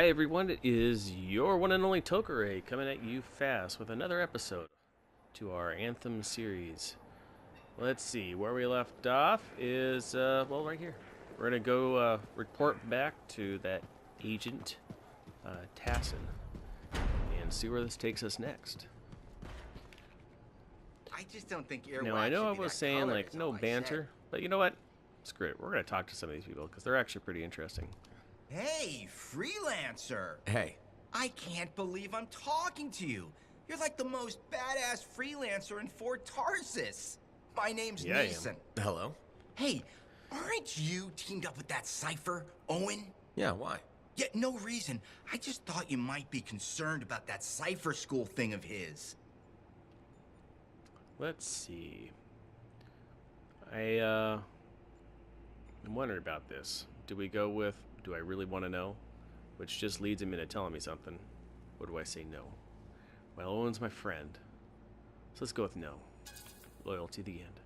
Hi everyone, it is your one and only Tocharaeh coming at you fast with another episode to our Anthem series. Let's see, where we left off is, well, right here. We're going to go report back to that agent, Tassin, and see where this takes us next. I just don't think earwax Now, I know I should be was that saying, color, like, is no all I banter, said. but you know what? Screw it, we're going to talk to some of these people because they're actually pretty interesting. Hey, freelancer! Hey. I can't believe I'm talking to you. You're like the most badass freelancer in Fort Tarsis. My name's Yeah, I am. Nason. Hello? Hey, aren't you teamed up with that cipher, Owen? Yeah, why? Yeah, no reason. I just thought you might be concerned about that cipher school thing of his. Let's see. I'm wondering about this. Do we go with, do I really want to know? Which just leads him into telling me something. Or do I say no? Well, Owen's my friend. So let's go with no. Loyalty to the end.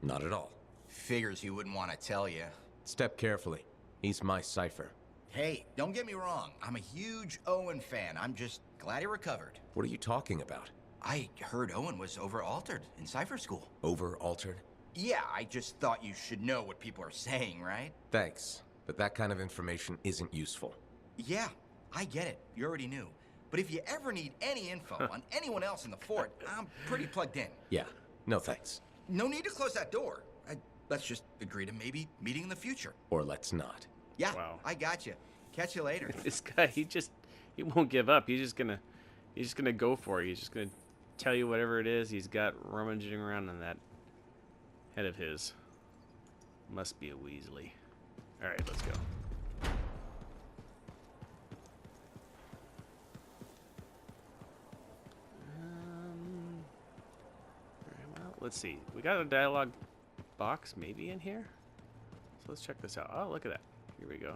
Not at all. Figures he wouldn't want to tell you. Step carefully. He's my cipher. Hey, don't get me wrong. I'm a huge Owen fan. I'm just glad he recovered. What are you talking about? I heard Owen was over-altered in cipher school. Over-altered? Yeah, I just thought you should know what people are saying, right? Thanks, but that kind of information isn't useful. Yeah, I get it. You already knew. But if you ever need any info on anyone else in the fort, I'm pretty plugged in. Yeah, no thanks. No need to close that door. Let's just agree to maybe meeting in the future. Or let's not. Yeah, Wow. I got you. Catch you later. This guy, he won't give up. He's just gonna go for it. He's just gonna tell you whatever it is he's got rummaging around in that head of his. Must be a Weasley. Alright, let's go. Alright, well, let's see. We got a dialogue box maybe in here? So let's check this out. Oh, look at that. Here we go.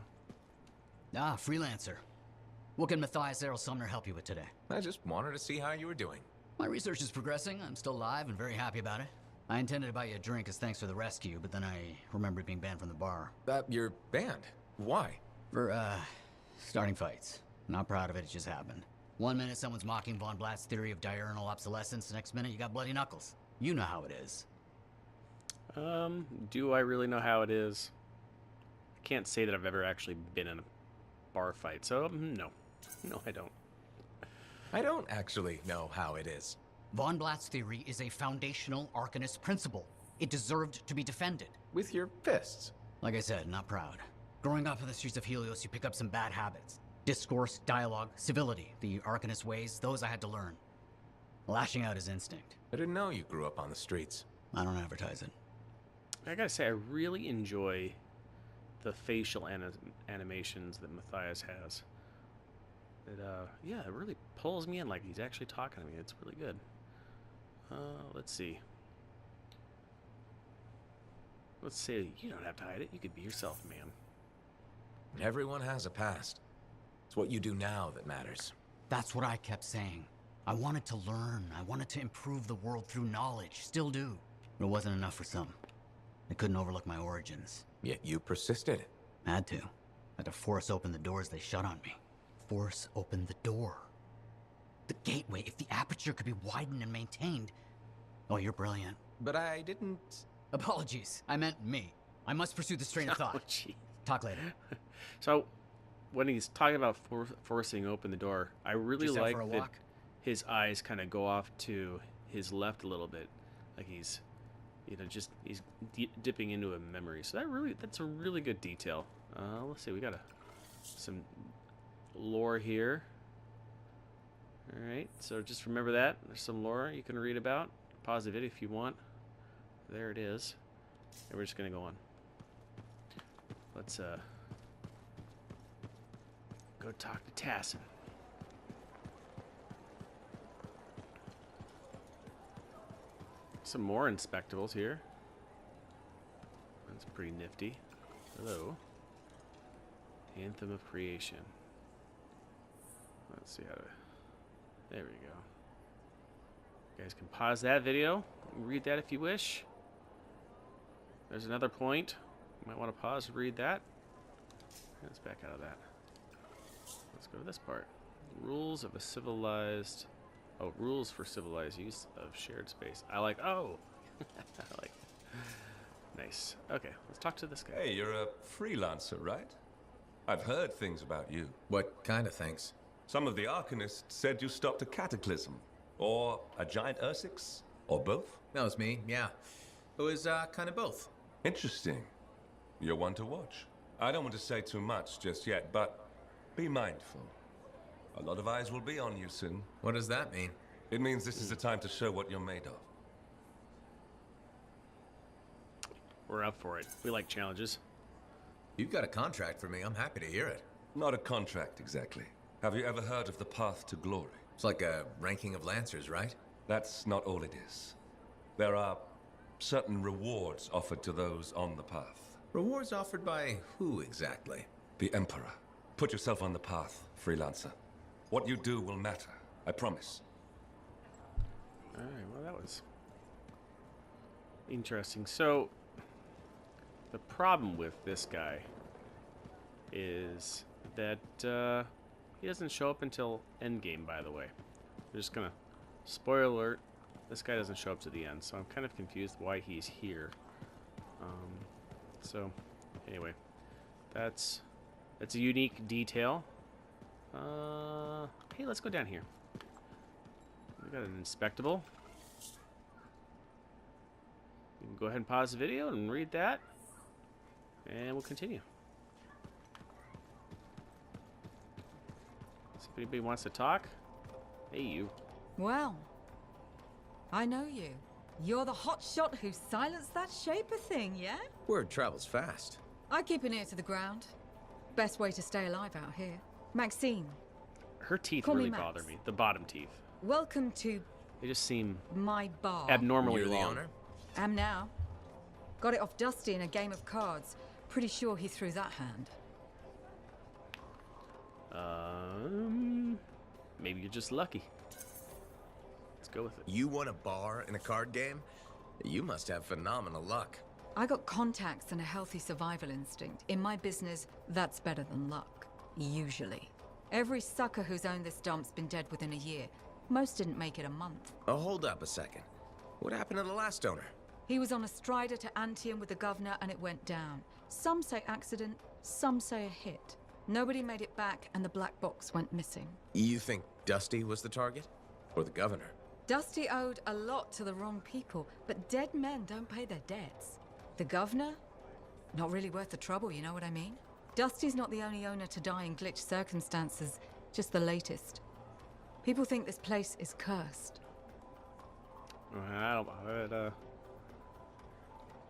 Ah, freelancer. What can Matthias Errol Sumner help you with today? I just wanted to see how you were doing. My research is progressing. I'm still alive and very happy about it. I intended to buy you a drink as thanks for the rescue, but then I remembered being banned from the bar. You're banned. Why? For, starting fights. Not proud of it, it just happened. 1 minute someone's mocking Von Blatt's theory of diurnal obsolescence, the next minute you got bloody knuckles. You know how it is. Do I really know how it is? I can't say that I've ever actually been in a bar fight, so no. No, I don't. I don't actually know how it is. Von Blatt's theory is a foundational Arcanist principle. It deserved to be defended. With your fists. Like I said, not proud. Growing up in the streets of Helios, you pick up some bad habits. Discourse, dialogue, civility, the Arcanist ways, those I had to learn. Lashing out is instinct. I didn't know you grew up on the streets. I don't advertise it. I gotta say, I really enjoy the facial animations that Matthias has. Yeah, it really pulls me in like he's actually talking to me. It's really good. Let's see. Let's say you don't have to hide it. You could be yourself, man. Everyone has a past. It's what you do now that matters. That's what I kept saying. I wanted to learn. I wanted to improve the world through knowledge. Still do. But it wasn't enough for some. They couldn't overlook my origins. Yet you persisted. Had to. Had to force open the doors they shut on me. Force open the door. The gateway, if the aperture could be widened and maintained. Oh, you're brilliant. But I didn't... Apologies. I meant me. I must pursue this train of Oh, thought. gee. Talk later. So, when he's talking about forcing open the door, I really Just out like for a that walk? his eyes kind of go off to his left a little bit, like he's, he's dipping into a memory. So that's a really good detail. Let's see, we got some lore here. All right, so just remember that there's some lore you can read about. Pause the video if you want. There it is, and we're just gonna go on. Let's go talk to Tassin. Some more inspectables here. That's pretty nifty. Hello. Anthem of Creation. Let's see how to... There we go. You guys can pause that video. Read that if you wish. There's another point. You might want to pause and read that. Let's back out of that. Let's Let's go to this part. Rules of a civilized... Oh, rules for civilized use of shared space. I like... Oh! I like... Nice. Okay, let's talk to this guy. Hey, you're a freelancer, right? I've heard things about you. What kind of things? Some of the Arcanists said you stopped a cataclysm. Or a giant Effscts. Or both. That was me, yeah. It was, kind of both. Interesting. You're one to watch. I don't want to say too much just yet, but be mindful. A lot of eyes will be on you soon. What does that mean? It means this is the time to show what you're made of. We're up for it. We like challenges. You've got a contract for me. I'm happy to hear it. Not a contract, exactly. Have you ever heard of the path to glory? It's like a ranking of lancers, right? That's not all it is. There are certain rewards offered to those on the path. Rewards offered by who exactly? The Emperor. Put yourself on the path, freelancer. What you do will matter, I promise. Alright, well that was interesting. So, the problem with this guy is that he doesn't show up until endgame, by the way. We're just gonna... Spoiler alert, this guy doesn't show up to the end, so I'm kind of confused why he's here. So, anyway, that's a unique detail. Hey, let's go down here. We got an inspectable. You can go ahead and pause the video and read that, and we'll continue. See if anybody wants to talk. Hey, you. Well, I know you. You're the hotshot who silenced that shaper thing, yeah? Word travels fast. I keep an ear to the ground. Best way to stay alive out here. Maxine, Her teeth Call me really Max. bother me. The bottom teeth. welcome to They just seem my bar. abnormally You're the long. owner? Am now. Got it off Dusty in a game of cards. Pretty sure he threw that hand. Maybe you're just lucky. Let's go with it. You won a bar in a card game? You must have phenomenal luck. I got contacts and a healthy survival instinct. In my business, that's better than luck. Usually. Every sucker who's owned this dump's been dead within a year. Most didn't make it a month. Oh, hold up a second. What happened to the last owner? He was on a strider to Anthem with the governor and it went down. Some say accident, some say a hit. Nobody made it back and the black box went missing. You think Dusty was the target? Or the governor? Dusty owed a lot to the wrong people, but dead men don't pay their debts. The governor? Not really worth the trouble, you know what I mean? Dusty's not the only owner to die in glitch circumstances, just the latest. People think this place is cursed. I don't know.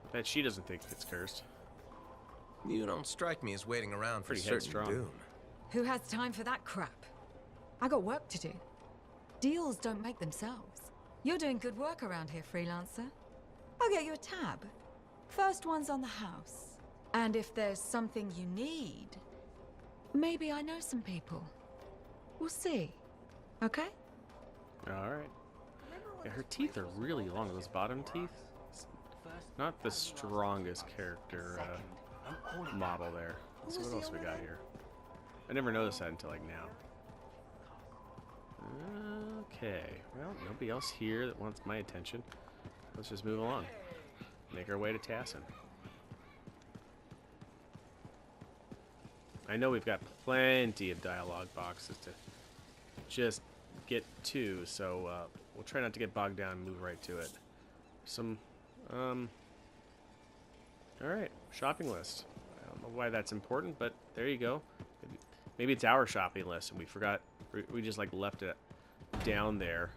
I bet she doesn't think it's cursed. You don't strike me as waiting around for Pretty certain headstrong. doom. Who has time for that crap? I got work to do. Deals don't make themselves. You're doing good work around here, freelancer. I'll get you a tab. First one's on the house. And if there's something you need, maybe I know some people. We'll see. Okay? Alright. Yeah, her teeth are really long, those bottom teeth. Not the strongest character model there. Let's see what else we got here. I never noticed that until like now. Okay, well, nobody else here that wants my attention. Let's just move along. Make our way to Tassin. I know we've got plenty of dialogue boxes to just get to, so we'll try not to get bogged down and move right to it. Some, alright, shopping list. I don't know why that's important, but there you go. Maybe it's our shopping list and we forgot, we just like left it down there.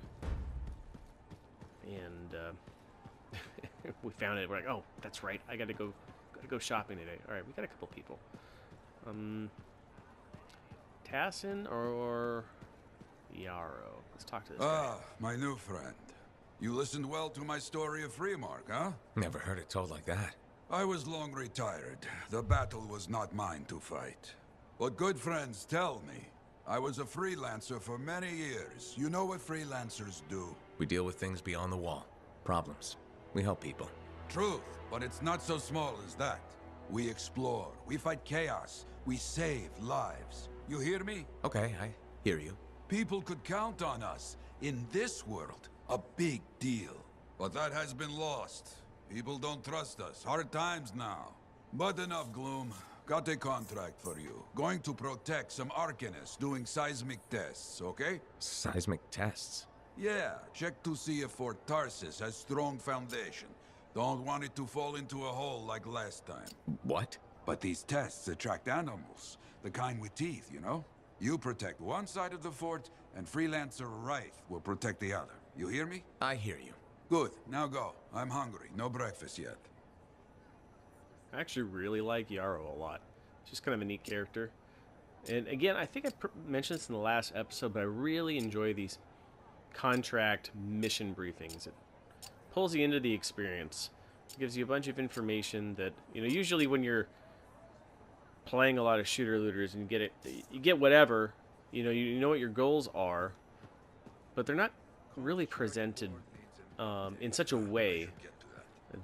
And we found it, we're like, oh, that's right, I gotta go shopping today. Alright, we got a couple people. Tassin or Yarrow? Let's talk to this guy. Ah, my new friend. You listened well to my story of Freemark, huh? Never heard it told like that. I was long retired. The battle was not mine to fight. What good friends tell me. I was a freelancer for many years. You know what freelancers do. We deal with things beyond the wall. Problems. We help people. Truth, but it's not so small as that. We explore, we fight chaos, we save lives. You hear me? Okay, I hear you. People could count on us. In this world, a big deal. But that has been lost. People don't trust us. Hard times now. But enough gloom. Got a contract for you. Going to protect some Arcanists doing seismic tests, okay? Seismic tests? Yeah, check to see if Fort Tarsis has strong foundation. Don't want it to fall into a hole like last time. What? But these tests attract animals. The kind with teeth, you know? You protect one side of the fort, and Freelancer Wraith will protect the other. You hear me? I hear you. Good, now go. I'm hungry. No breakfast yet. I actually really like Yarrow a lot. She's kind of a neat character. And again, I think I mentioned this in the last episode, but I really enjoy these contract mission briefings. It pulls you into the experience. It gives you a bunch of information that, you know, usually when you're playing a lot of shooter looters and you get whatever, you know what your goals are, but they're not really presented in such a way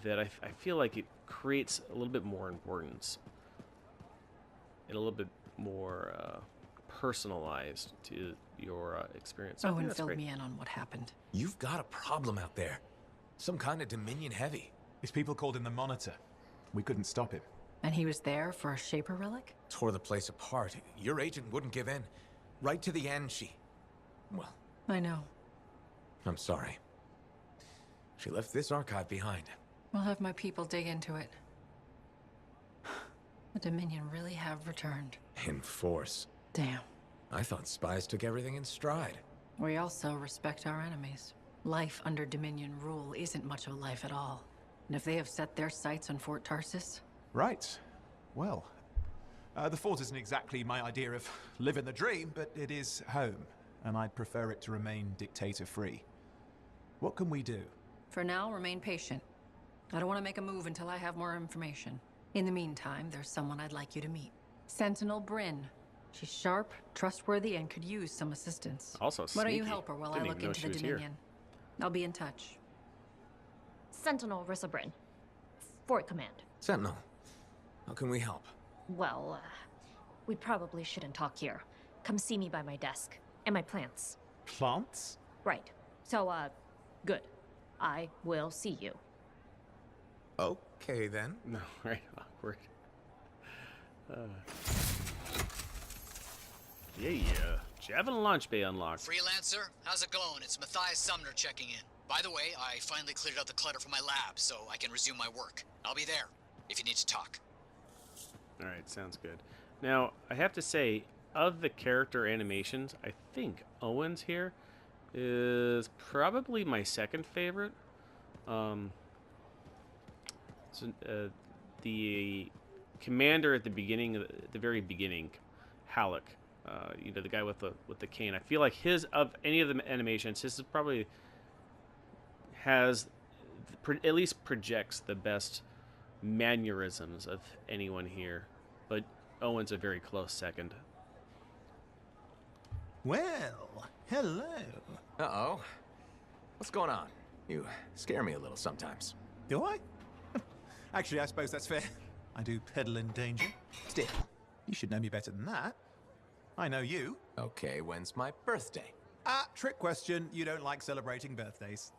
that I feel like it creates a little bit more importance and a little bit more personalized to your experience. So I think Owen that's filled great. me in on what happened. You've got a problem out there. Some kind of Dominion heavy. His people called him the Monitor. We couldn't stop him. And he was there for a Shaper relic? Tore the place apart. Your agent wouldn't give in. Right to the end, well, I know. I'm sorry. She left this archive behind. We'll have my people dig into it. The Dominion really have returned. In force. Damn. I thought spies took everything in stride. We also respect our enemies. Life under Dominion rule isn't much of a life at all. And if they have set their sights on Fort Tarsis... Right. Well, the fort isn't exactly my idea of living the dream, but it is home, and I'd prefer it to remain dictator-free. What can we do? For now, remain patient. I don't want to make a move until I have more information. In the meantime, there's someone I'd like you to meet. Sentinel Bryn. She's sharp, trustworthy, and could use some assistance. Also Why don't you sneaky. help her while Didn't I even look know into she the was here. Dominion? I'll be in touch. Sentinel Risabrin. Fort Command. Sentinel, how can we help? Well, we probably shouldn't talk here. Come see me by my desk. And my plants. Plants? Right. So, good. I will see you. Okay, then. No, right? Awkward. Yeah. Javelin launch bay unlocked. Freelancer, how's it going? It's Matthias Sumner checking in. By the way, I finally cleared out the clutter from my lab, so I can resume my work. I'll be there, if you need to talk. Alright, sounds good. Now, I have to say, of the character animations, I think Owen's here is probably my second favorite. The commander at the beginning, at the very beginning, Halleck, the guy with the cane. I feel like of any of the animations, his is probably has, at least projects the best mannerisms of anyone here, but Owen's a very close second. Well, hello. Uh-oh. What's going on? You scare me a little sometimes. Do I? Actually, I suppose that's fair. I do peddle in danger. Still, you should know me better than that. I know you. Okay, when's my birthday? Trick question. You don't like celebrating birthdays.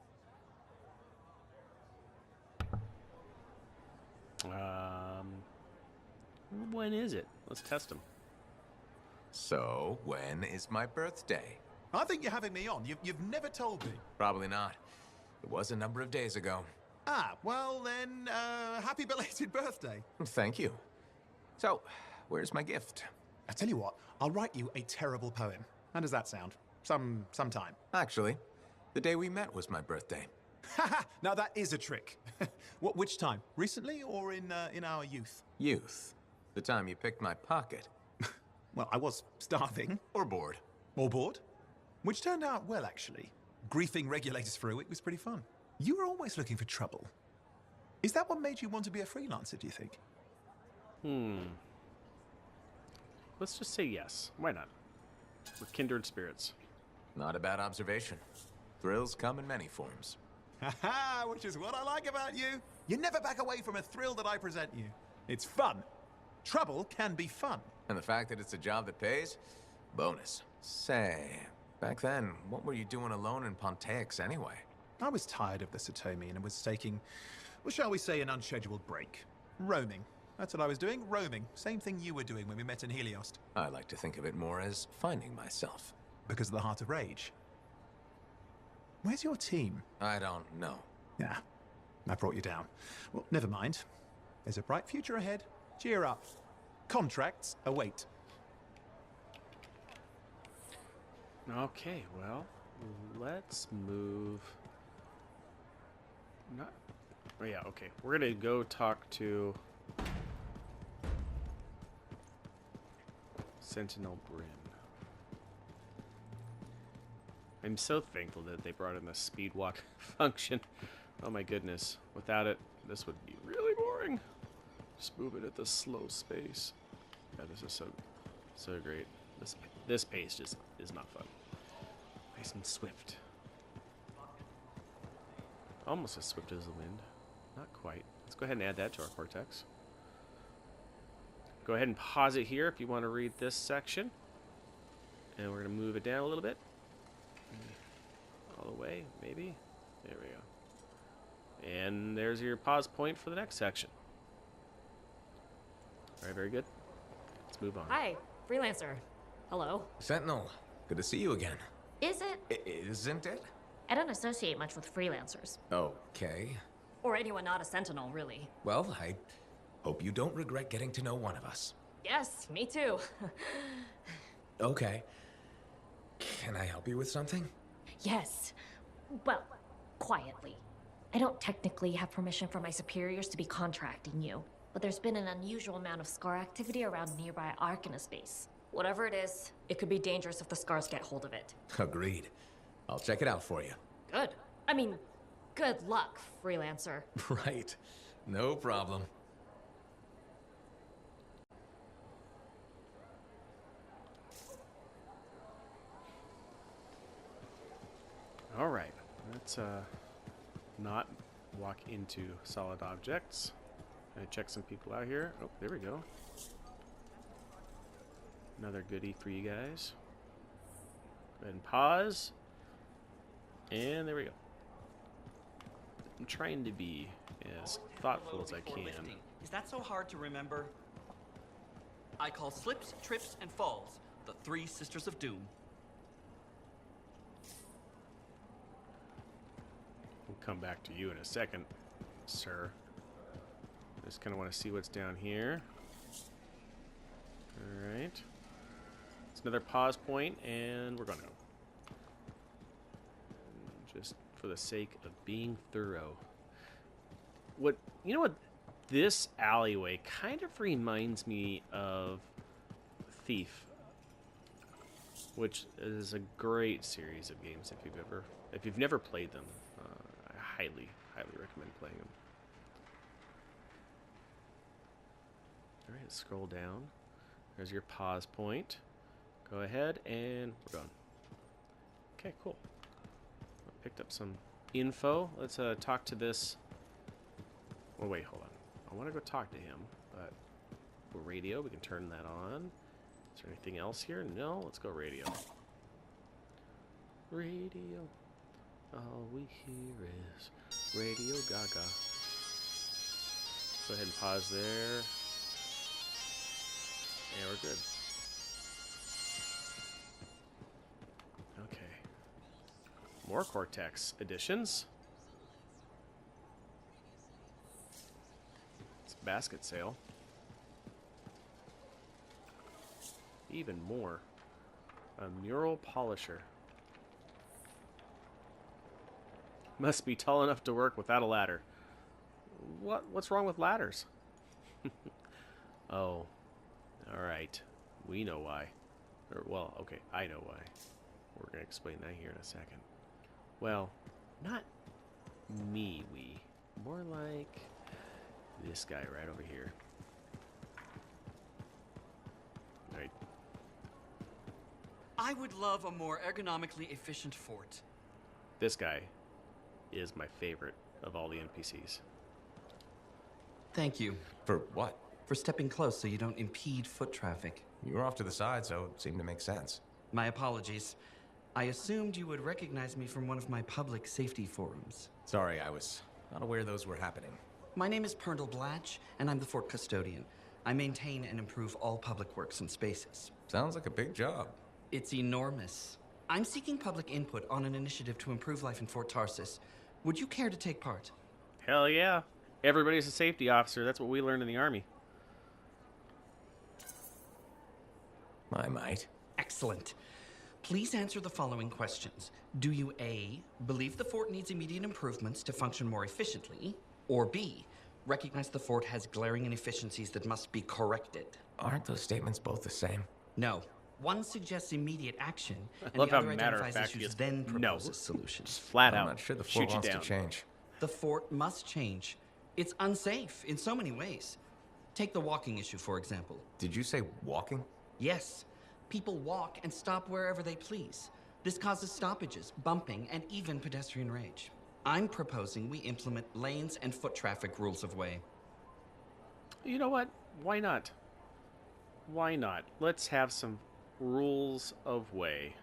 When is it? Let's test him. So, when is my birthday? I think you're having me on. You've never told me. Probably not. It was a number of days ago. Well then, happy belated birthday. Thank you. So, where's my gift? I tell you what, I'll write you a terrible poem. How does that sound? Sometime. Actually, the day we met was my birthday. Haha, now that is a trick. Which time? Recently or in our youth? Youth. The time you picked my pocket. Well, I was starving. Or bored. Or bored. Which turned out well, actually. Griefing regulators for a week was pretty fun. You were always looking for trouble. Is that what made you want to be a freelancer, do you think? Let's just say yes. Why not? We're kindred spirits. Not a bad observation. Thrills come in many forms. Haha, which is what I like about you. You never back away from a thrill that I present you. It's fun. Trouble can be fun. And the fact that it's a job that pays? Bonus. Say, back then, what were you doing alone in Pontaix anyway? I was tired of the Satomi and was taking, well, shall we say, an unscheduled break. Roaming. That's what I was doing, roaming. Same thing you were doing when we met in Heliost. I like to think of it more as finding myself. Because of the Heart of Rage. Where's your team? I don't know. Yeah, I brought you down. Well, never mind. There's a bright future ahead. Cheer up. Contracts await. Okay, well, let's move. Not. Oh yeah, okay. We're gonna go talk to Sentinel Bryn. I'm so thankful that they brought in the speed walk function. Oh my goodness. Without it, this would be really boring. Just move it at the slow space. Yeah, this is so great. This pace just is not fun. Nice and swift. Almost as swift as the wind. Not quite. Let's go ahead and add that to our cortex. Go ahead and pause it here if you want to read this section. And we're going to move it down a little bit. All the way, maybe. There we go. And there's your pause point for the next section. All right, very good. Let's move on. Hi, freelancer. Hello. Sentinel, good to see you again. Is it? Isn't it? I don't associate much with freelancers. Okay. Or anyone not a sentinel, really. Well, I hope you don't regret getting to know one of us. Yes, me too. Okay. Can I help you with something? Yes. Well, quietly. I don't technically have permission from my superiors to be contracting you, but there's been an unusual amount of Scar activity around nearby Arcanus base. Whatever it is, it could be dangerous if the Scars get hold of it. Agreed. I'll check it out for you. Good. I mean, good luck, freelancer. Right. No problem. All right. Let's not walk into solid objects. Gonna check some people out here. Oh, there we go. Another goodie for you guys. Go ahead and pause. And there we go. I'm trying to be as thoughtful as I can. Is that so hard to remember? I call slips, trips, and falls the three sisters of doom. We'll come back to you in a second, sir. Just kind of want to see what's down here. All right. It's another pause point, and we're going to go. Just for the sake of being thorough. You know what? This alleyway kind of reminds me of Thief, which is a great series of games if you've never played them. I highly recommend playing them. All right, scroll down. There's your pause point. Go ahead, and we're done. Okay, cool. Picked up some info. Let's talk to this. Oh, wait, hold on. I want to go talk to him, but radio, we can turn that on. Is there anything else here? No, let's go radio. Radio. All we hear is Radio Gaga. Go ahead and pause there. And we're good. Okay. More Cortex additions. It's a basket sale. Even more. A mural polisher. Must be tall enough to work without a ladder. What's wrong with ladders? Oh. Alright. We know why. Well, okay, I know why. We're going to explain that here in a second. Well, not me, we. More like this guy right over here. Right. I would love a more ergonomically efficient fort. This guy is my favorite of all the NPCs. Thank you. For what? for stepping close so you don't impede foot traffic. You were off to the side, so it seemed to make sense. My apologies. I assumed you would recognize me from one of my public safety forums. Sorry, I was not aware those were happening. My name is Pernell Blatch, and I'm the fort custodian. I maintain and improve all public works and spaces. Sounds like a big job. It's enormous. I'm seeking public input on an initiative to improve life in Fort Tarsis. Would you care to take part? Hell yeah. Everybody's a safety officer. That's what we learned in the Army. I might. Excellent. Please answer the following questions. Do you A, believe the fort needs immediate improvements to function more efficiently? Or B, recognize the fort has glaring inefficiencies that must be corrected? Aren't those statements both the same? No. One suggests immediate action, and love the how other matter of identifies fact he issues, just then no. proposes solutions. Just flat I'm out. not sure the fort shoot you wants down. to change. The fort must change. It's unsafe in so many ways. Take the walking issue, for example. Did you say walking? Yes. People walk and stop wherever they please. This causes stoppages, bumping, and even pedestrian rage. I'm proposing we implement lanes and foot traffic rules of way. You know what? Why not? Why not? Let's have some rules of way.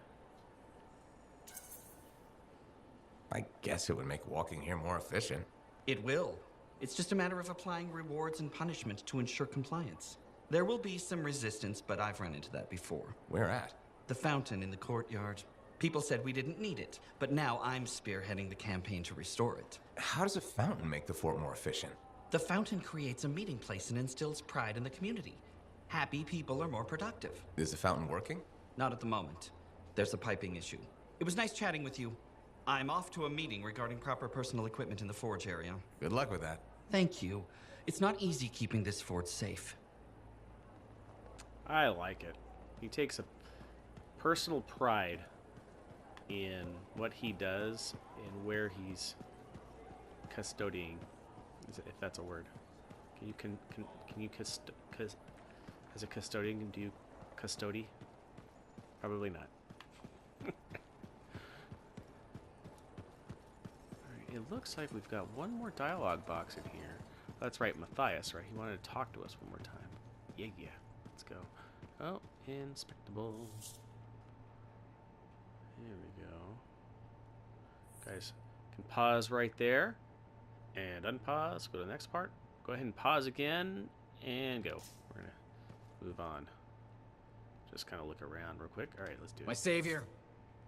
I guess it would make walking here more efficient. It will. It's just a matter of applying rewards and punishment to ensure compliance. There will be some resistance, but I've run into that before. Where at? The fountain in the courtyard. People said we didn't need it, but now I'm spearheading the campaign to restore it. How does a fountain make the fort more efficient? The fountain creates a meeting place and instills pride in the community. Happy people are more productive. Is the fountain working? Not at the moment. There's a piping issue. It was nice chatting with you. I'm off to a meeting regarding proper personal equipment in the forge area. Good luck with that. Thank you. It's not easy keeping this fort safe. I like it. He takes a personal pride in what he does and where he's custodying, if that's a word. Can you as a custodian, do you custody? Probably not. Alright, it looks like we've got one more dialogue box in here. That's right, Matthias, right? He wanted to talk to us one more time. Yeah. Let's go. Oh, inspectable. Here we go. Guys, can pause right there and unpause. Go to the next part. Go ahead and pause again and go. We're gonna move on. Just kind of look around real quick. All right, let's do it. My savior.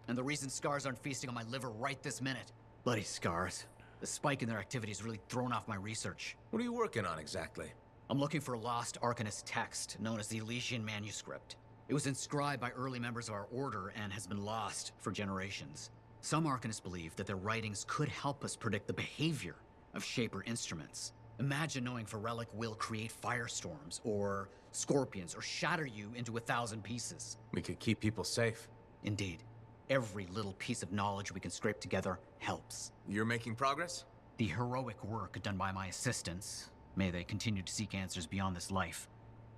And the reason scars aren't feasting on my liver right this minute. Bloody scars. The spike in their activity has really thrown off my research. What are you working on exactly? I'm looking for a lost Arcanist text known as the Elysian Manuscript. It was inscribed by early members of our order and has been lost for generations. Some Arcanists believe that their writings could help us predict the behavior of Shaper instruments. Imagine knowing Ferelic will create firestorms, or scorpions, or shatter you into 1,000 pieces. We could keep people safe. Indeed. Every little piece of knowledge we can scrape together helps. You're making progress? The heroic work done by my assistants, may they continue to seek answers beyond this life,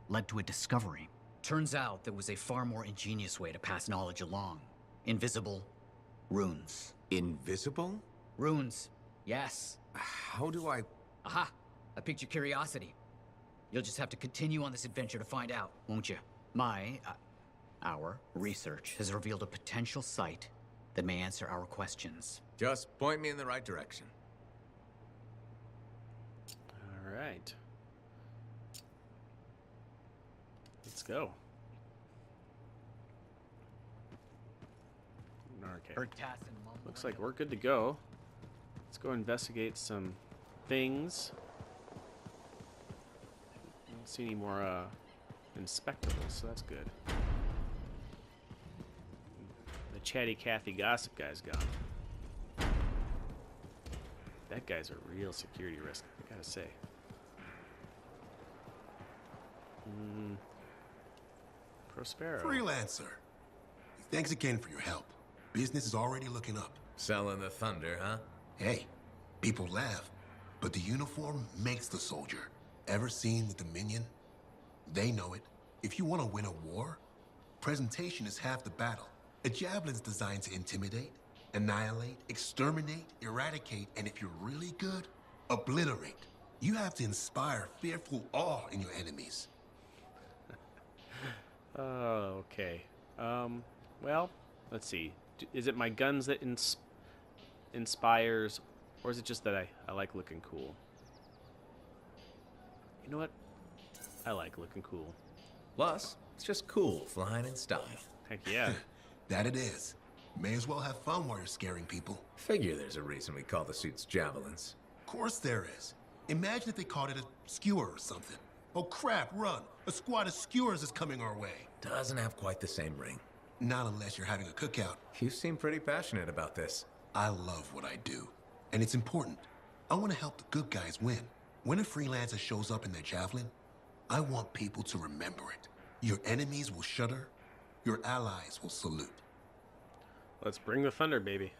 led to a discovery. Turns out there was a far more ingenious way to pass knowledge along. Invisible runes. Invisible? Runes, yes. How do I... Aha! I piqued your curiosity. You'll just have to continue on this adventure to find out, won't you? Our research has revealed a potential site that may answer our questions. Just point me in the right direction. All right. Let's go. Okay. Looks like we're good to go. Let's go investigate some things. Don't see any more inspectables, so that's good. The chatty Cathy gossip guy's gone. That guy's a real security risk, I gotta say. Prospero. Freelancer. Thanks again for your help. Business is already looking up. Selling the thunder, huh? Hey, people laugh, but the uniform makes the soldier. Ever seen the Dominion? They know it. If you want to win a war, presentation is half the battle. A javelin's designed to intimidate, annihilate, exterminate, eradicate, and if you're really good, obliterate. You have to inspire fearful awe in your enemies. Okay. Well, let's see. Is it my guns that inspires, or is it just that I like looking cool? You know what? I like looking cool. Plus, it's just cool flying in style. Heck yeah. That it is. May as well have fun while you're scaring people. Figure there's a reason we call the suits javelins. Of course there is. Imagine if they called it a skewer or something. Oh crap, run. A squad of skewers is coming our way. Doesn't have quite the same ring. Not unless you're having a cookout. You seem pretty passionate about this. I love what I do. And it's important. I want to help the good guys win. When a freelancer shows up in their javelin, I want people to remember it. Your enemies will shudder. Your allies will salute. Let's bring the thunder, baby.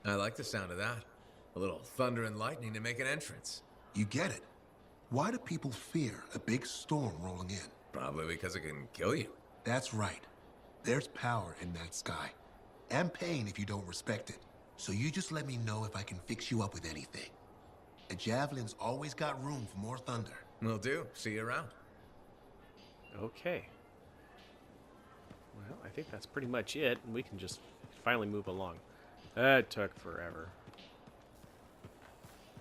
I like the sound of that. A little thunder and lightning to make an entrance. You get it. Why do people fear a big storm rolling in? Probably because it can kill you. That's right. There's power in that sky. And pain if you don't respect it. So you just let me know if I can fix you up with anything. A javelin's always got room for more thunder. Will do. See you around. Okay. Well, I think that's pretty much it, and we can just finally move along. That took forever.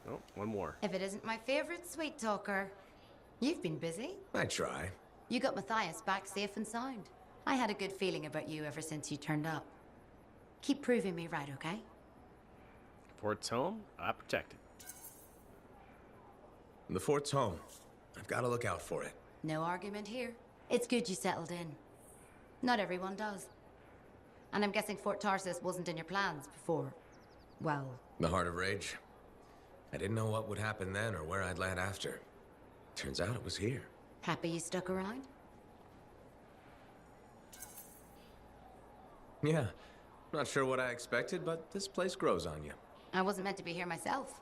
Oh, one more. If it isn't my favorite sweet talker. You've been busy. I try. You got Matthias back safe and sound. I had a good feeling about you ever since you turned up. Keep proving me right, okay? Fort's home, I protect it. The fort's home. I've got to look out for it. No argument here. It's good you settled in. Not everyone does. And I'm guessing Fort Tarsis wasn't in your plans before, well... The Heart of Rage. I didn't know what would happen then or where I'd land after. Turns out it was here. Happy you stuck around? Yeah. Not sure what I expected, but this place grows on you. I wasn't meant to be here myself.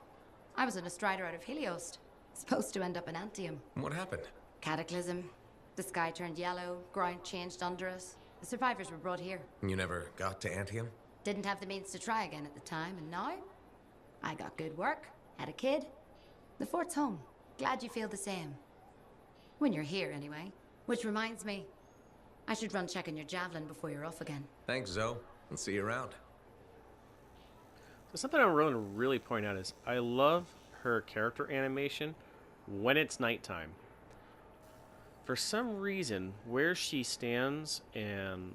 I was an Strider out of Helios. Supposed to end up in Anthem. What happened? Cataclysm. The sky turned yellow, ground changed under us. The survivors were brought here. You never got to Anthem? Didn't have the means to try again at the time, and now? I got good work, had a kid. The fort's home. Glad you feel the same. When you're here, anyway. Which reminds me, I should run check on your javelin before you're off again. Thanks, Zoe. I'll see you around. So something I want to really point out is I love her character animation when it's nighttime. For some reason, where she stands and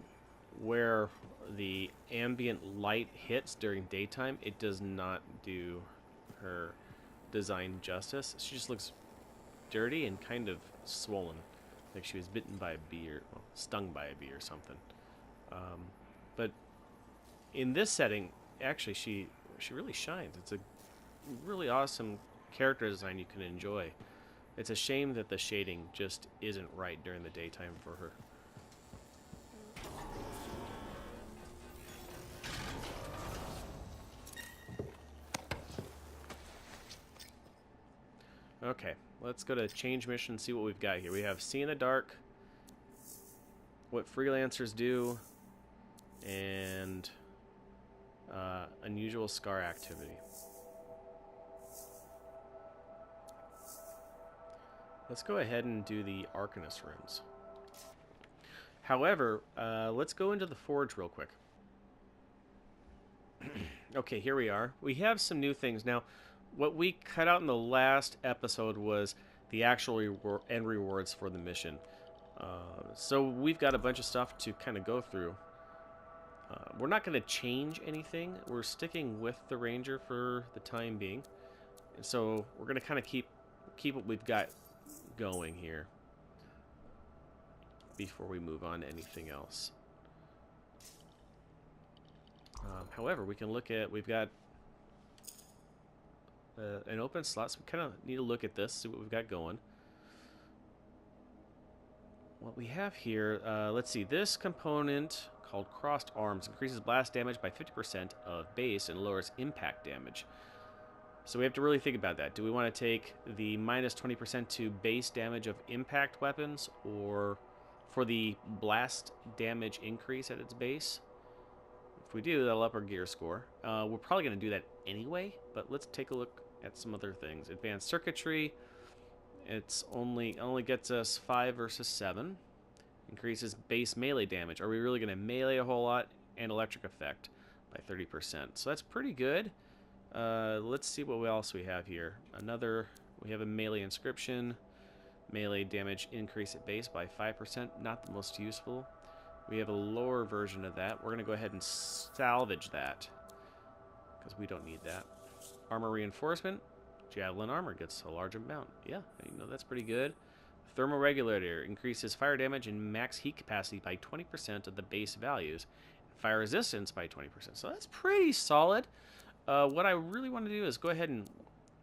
where the ambient light hits during daytime, it does not do her design justice. She just looks dirty and kind of swollen, like she was bitten by a bee or well, stung by a bee or something. But in this setting, actually, she really shines. It's a really awesome character design you can enjoy. It's a shame that the shading just isn't right during the daytime for her. Okay, let's go to change mission and see what we've got here. We have See in the Dark, what freelancers do, and unusual scar activity. Let's go ahead and do the Arcanist runes. However, let's go into the Forge real quick. Okay, here we are. We have some new things. Now, what we cut out in the last episode was the actual end rewards for the mission. So we've got a bunch of stuff to kind of go through. We're not going to change anything. We're sticking with the Ranger for the time being. And so we're going to kind of keep what we've got going here before we move on to anything else. However, we can look at, we've got an open slot, so we kind of need to look at this, see what we've got going. What we have here, let's see, this component called Crossed Arms increases blast damage by 50% of base and lowers impact damage. So we have to really think about that. Do we want to take the minus 20% to base damage of impact weapons, or for the blast damage increase at its base? If we do, that'll up our gear score. We're probably going to do that anyway, but let's take a look at some other things. Advanced circuitry. It's only gets us 5 versus 7. Increases base melee damage. Are we really going to melee a whole lot? And electric effect by 30%. So that's pretty good. Let's see what else we have here. We have a melee inscription. Melee damage increase at base by 5%. Not the most useful. We have a lower version of that. We're going to go ahead and salvage that, because we don't need that. Armor reinforcement. Javelin armor gets a large amount. Yeah, you know, that's pretty good. Thermoregulator increases fire damage and max heat capacity by 20% of the base values. And fire resistance by 20%. So that's pretty solid. What I really want to do is go ahead and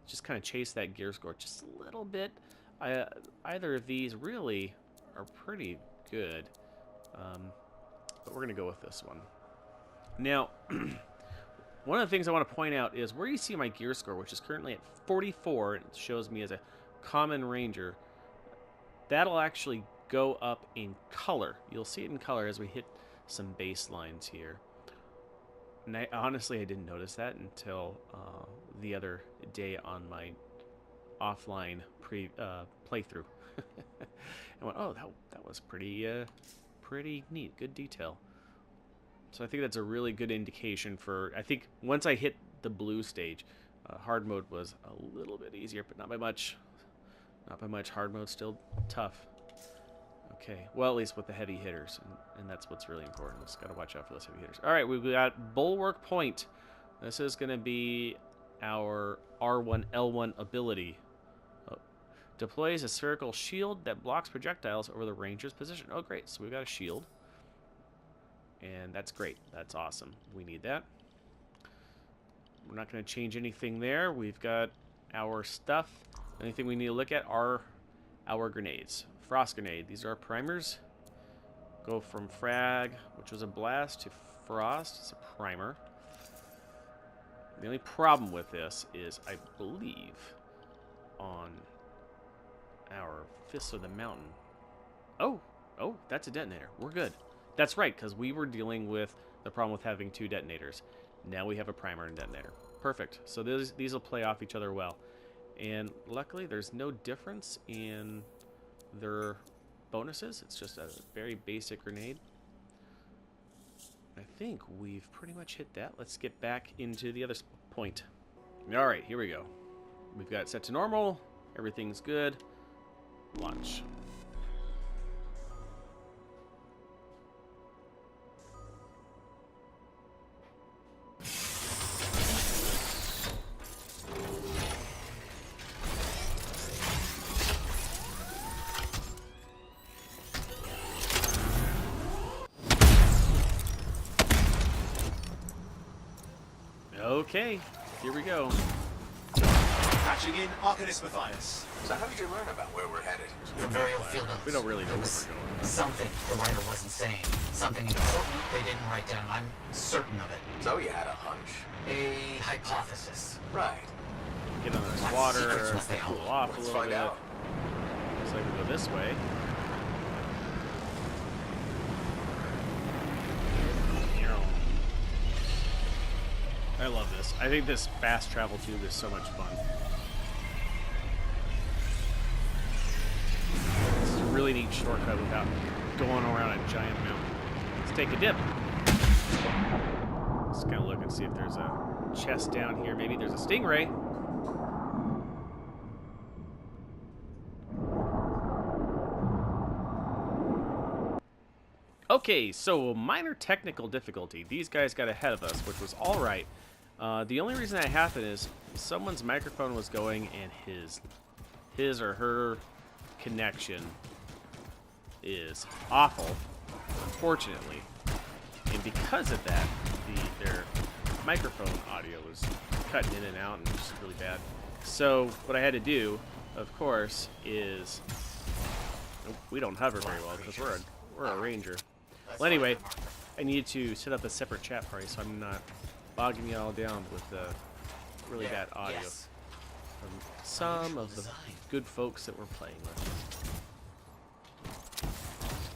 just kind of chase that gear score just a little bit. Either of these really are pretty good. But we're going to go with this one. Now, one of the things I want to point out is where you see my gear score, which is currently at 44, and it shows me as a common ranger, that'll actually go up in color. You'll see it in color as we hit some baselines here. And honestly, I didn't notice that until the other day on my offline playthrough. I went, oh, that was pretty neat, good detail. So I think that's a really good indication for, I think once I hit the blue stage, hard mode was a little bit easier, but not by much. Not by much. Hard mode still tough. Okay, well, at least with the heavy hitters, and that's what's really important. Just got to watch out for those heavy hitters. All right, we've got Bulwark Point. This is going to be our R1, L1 ability. Deploys a spherical shield that blocks projectiles over the ranger's position. Oh, great. So we've got a shield. And that's great. That's awesome. We need that. We're not going to change anything there. We've got our stuff. Anything we need to look at are our grenades. Frost grenade. These are our primers. Go from frag, which was a blast, to frost. It's a primer. The only problem with this is, I believe, on our Fists of the Mountain. Oh, that's a detonator. We're good. That's right, because we were dealing with the problem with having 2 detonators. Now we have a primer and detonator. Perfect. So these will play off each other well. And luckily, there's no difference in their bonuses. It's just a very basic grenade. I think we've pretty much hit that. Let's get back into the other point. All right, here we go. We've got it set to normal. Everything's good. Launch. Okay, here we go. Patching in Arcanist Matthias. So how did you learn about where we're headed? From burial field notes. We don't really know where we're going. Something the writer wasn't saying. Something important they didn't write down. I'm certain of it. So you had a hunch. A hypothesis. Right. Get on this What water, secrets must they cool hold? off a Let's little find bit. out. Looks like we go this way. I love this. I think this fast travel tube is so much fun. It's a really neat shortcut without going around a giant mountain. Let's take a dip. Let's kind of look and see if there's a chest down here. Maybe there's a stingray. Okay, so minor technical difficulty. These guys got ahead of us, which was all right. The only reason that happened is someone's microphone was going and his or her connection is awful, unfortunately. And because of that, their microphone audio was cutting in and out and just really bad. So what I had to do, of course, is we don't hover very well because we're a ranger. Well, anyway, I need to set up a separate chat party so I'm not bogging you all down with really bad audio from some of the good folks that we're playing with.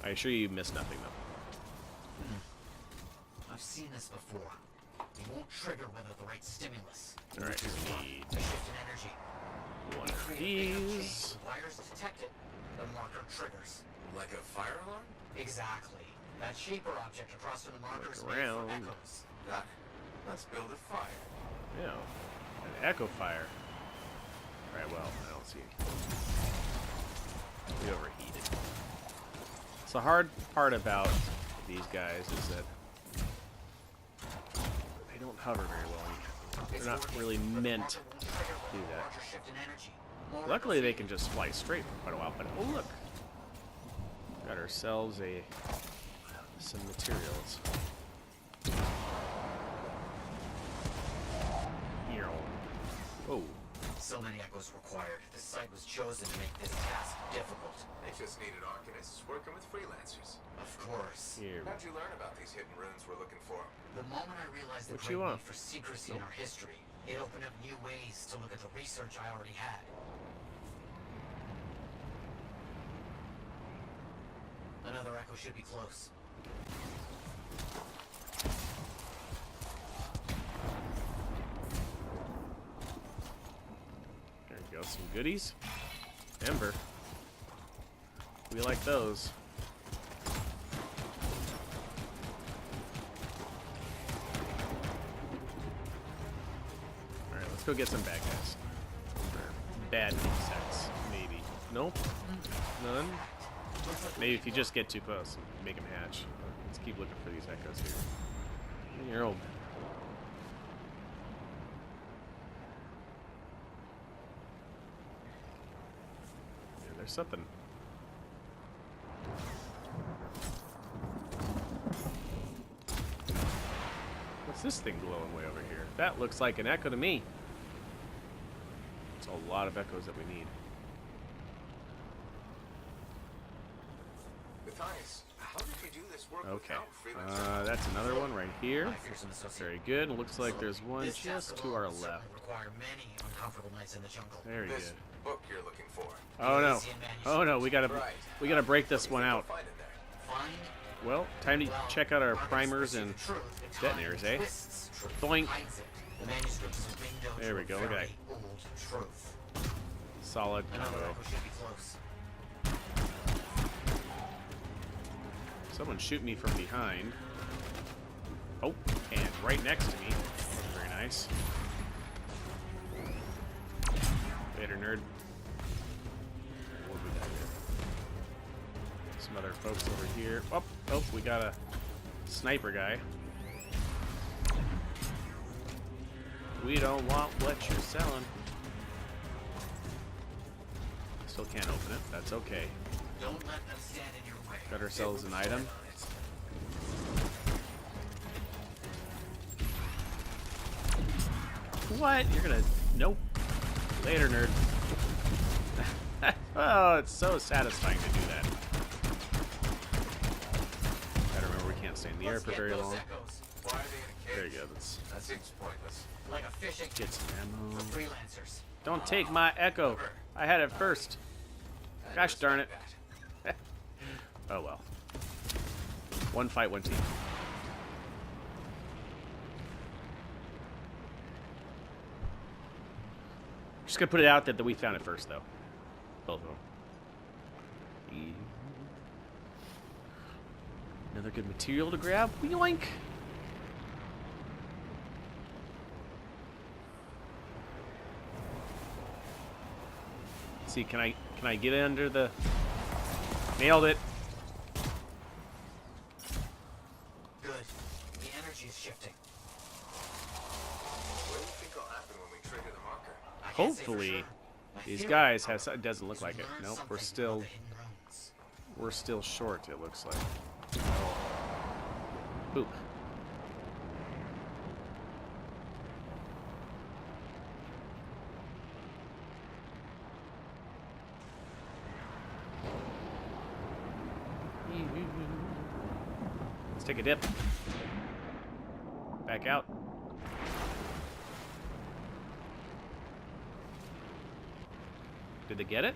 I assure you missed nothing, though. I've seen this before. You won't trigger whether the right stimulus. All right, we need A shift in energy. one of Create a failed these. chain. Wires detect it. The marker triggers. Like a fire alarm? Exactly. That shape or object across from the marker is Look made for around. echoes. Doc, let's build a fire. Yeah, an echo fire. All right, well, I don't see it. We overheated. So the hard part about these guys is that they don't hover very well. They're not really meant to do that. Larger shift in energy. Luckily, they can just fly straight for quite a while. But oh look, got ourselves some materials. Here. Oh, So many echoes required. This site was chosen to make this task difficult. They just needed arcanists working with freelancers. Of course. here. How'd you learn about these hidden runes we're looking for? The moment I realized the What great you want? need for secrecy in our history, it opened up new ways to look at the research I already had. Another echo should be close. There you go, some goodies. Ember. We like those. Alright, let's go get some bad guys. Or bad insects, maybe. Nope. None. Maybe if you just get too close and make them hatch. Let's keep looking for these echoes here. In your old. Yeah, there's something. What's this thing glowing way over here? That looks like an echo to me. It's a lot of echoes that we need. Matthias, how did you do this work Okay. without freelancers? That's another one right here. My fearsome associate. Very good. Looks like there's one This task just to alone our will certainly left. require many uncomfortable nights in the jungle. Very This good. book you're looking for. Oh no. Elysian manuscript. Oh no, we gotta break this one out. Find it there. Find. Well, time to Well, check out our Argus primers perceives and truth in time detonators, eh? twists truth, Boink. hides it. The manuscript is a window There to we a go, look at very that. old truth. Solid Another combo. echo should be close. Someone shoot me from behind. Oh, and right next to me. Very nice. Later, nerd. What we got here? Some other folks over here. Oh, we got a sniper guy. We don't want what you're selling. Still can't open it. That's okay. Don't let them stand in your way. Got ourselves an item. What? You're gonna... Nope. Later, nerd. Oh, it's so satisfying to do that. Gotta remember we can't stay in the air for very long. Why are they in a There cage? you go. Let's That seems pointless. Like a fishing get some ammo. for freelancers. Don't take my echo. I had it first. Gosh darn it. Oh well. One fight, one team. Just gonna put it out that we found it first, though. Both of them. Another good material to grab. Yoink! See, can I get under the... Nailed it. Good. The energy is shifting. What do you think will happen when we trigger the marker? I can't say for Hopefully, sure. My these theory guys have... It doesn't look is like we it. learn Nope, something we're about still... the hidden runes. We're still short, it looks like. Boop. Let's take a dip. Back out. Did they get it?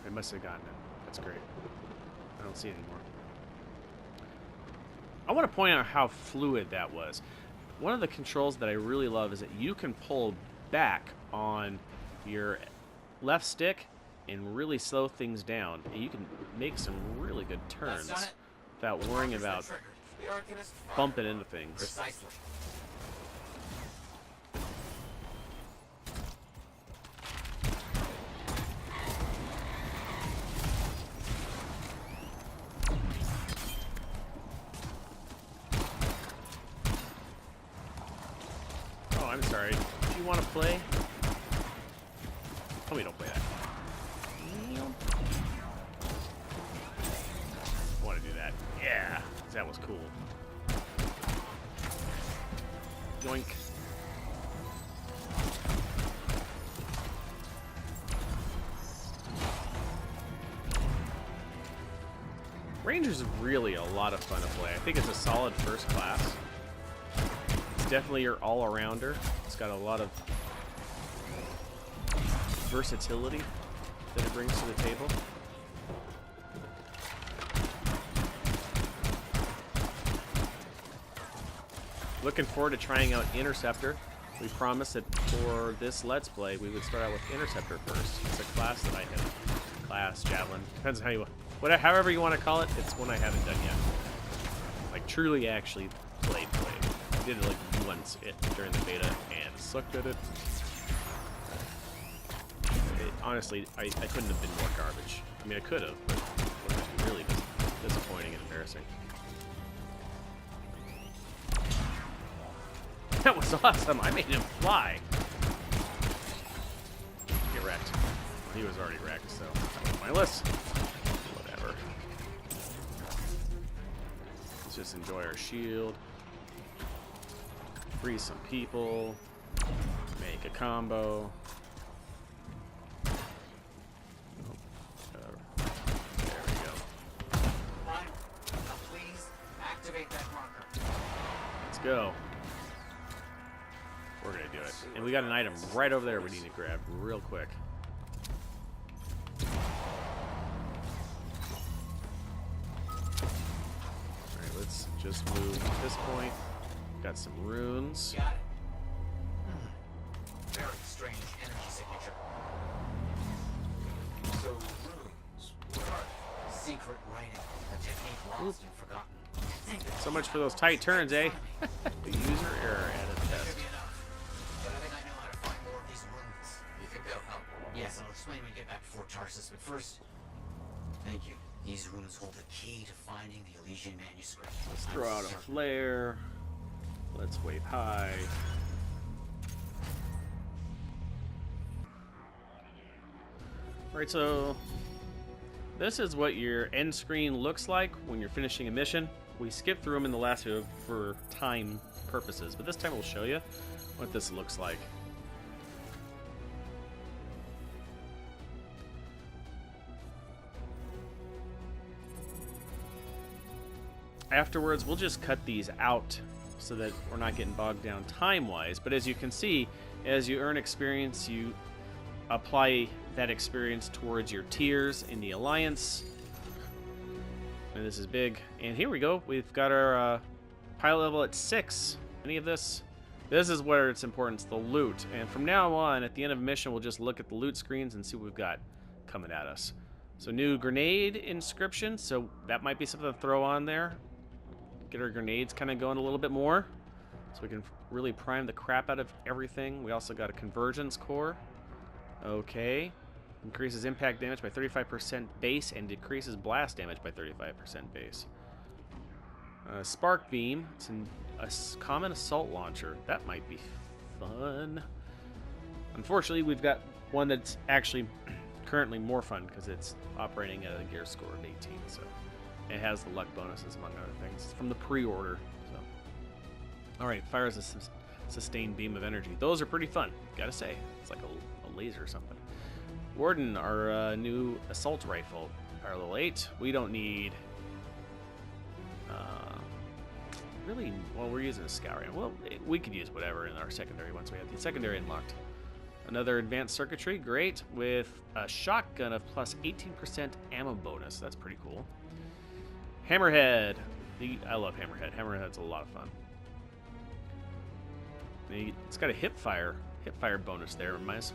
They must have gotten it. That's great. I don't see it anymore. I want to point out how fluid that was. One of the controls that I really love is that you can pull back on your left stick and really slow things down. And you can make some really good turns without worrying about bumping into things. Precisely. Oh, I'm sorry. Do you want to play? Oh, we don't play that. I want to do that. Yeah, that was cool. Yoink. Ranger's is really a lot of fun to play. I think it's a solid first class. It's definitely your all-arounder. It's got a lot of versatility that it brings to the table. Looking forward to trying out Interceptor. We promised that for this Let's Play, we would start out with Interceptor first. It's a class that I have. Class, Javelin. Depends on how you want. However you want to call it, it's one I haven't done yet. Like, truly actually played. I did it like once during the beta and sucked at it. Honestly, I couldn't have been more garbage. I mean, I could have, but it would have been really disappointing and embarrassing. That was awesome. I made him fly. Get wrecked. Well, he was already wrecked, so that was my list. Whatever. Let's just enjoy our shield. Free some people. Make a combo. There we go. Please activate that marker. Let's go. We're gonna do it. And we got an item right over there we need to grab real quick. Alright, let's just move to this point. Got some runes. Got it. Very strange energy signature. So, runes. What are they? Secret writing. A technique lost and forgotten. So much for those tight turns, eh? The user error added test. But I think I know how to find more of these runes. You think they'll help? Yes, I'll explain when we get back to Fort Tarsus, but first, thank you. These runes hold the key to finding the Elysian manuscript. Let's throw out a flare. Let's wave high. Alright, so this is what your end screen looks like when you're finishing a mission. We skipped through them in the last video for time purposes, but this time we'll show you what this looks like. Afterwards, we'll just cut these out so that we're not getting bogged down time-wise. But as you can see, as you earn experience, you apply that experience towards your tiers in the Alliance. And this is big. And here we go. We've got our pilot level at 6. Any of this? This is where it's important. It's the loot. And from now on, at the end of a mission, we'll just look at the loot screens and see what we've got coming at us. So new grenade inscription. So that might be something to throw on there. Get our grenades kind of going a little bit more. So we can really prime the crap out of everything. We also got a convergence core. Okay. Increases impact damage by 35% base and decreases blast damage by 35% base. Spark beam. It's a common assault launcher. That might be fun. Unfortunately, we've got one that's actually currently more fun because it's operating at a gear score of 18. So it has the luck bonuses among other things. It's from the pre-order. So, all right, fires a sustained beam of energy. Those are pretty fun, gotta say. It's like a laser or something. Warden, our new assault rifle, our level 8. We don't need. Really, well, we're using a scout rifle. Well, we could use whatever in our secondary once we have the secondary unlocked. Another advanced circuitry, great, with a shotgun of plus 18% ammo bonus. That's pretty cool. Hammerhead, I love Hammerhead. Hammerhead's a lot of fun. It's got a hip fire bonus there, minus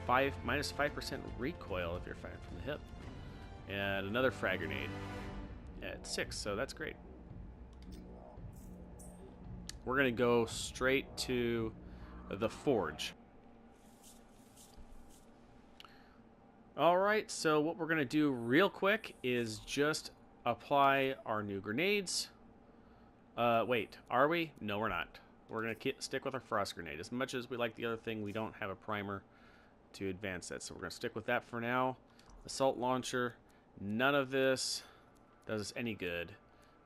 5% recoil if you're firing from the hip, and another frag grenade at 6. So that's great. We're gonna go straight to the forge. All right. So what we're gonna do real quick is just apply our new grenades. Wait, are we? No, we're not. We're going to stick with our frost grenade. As much as we like the other thing, we don't have a primer to advance that. So we're going to stick with that for now. Assault launcher. None of this does us any good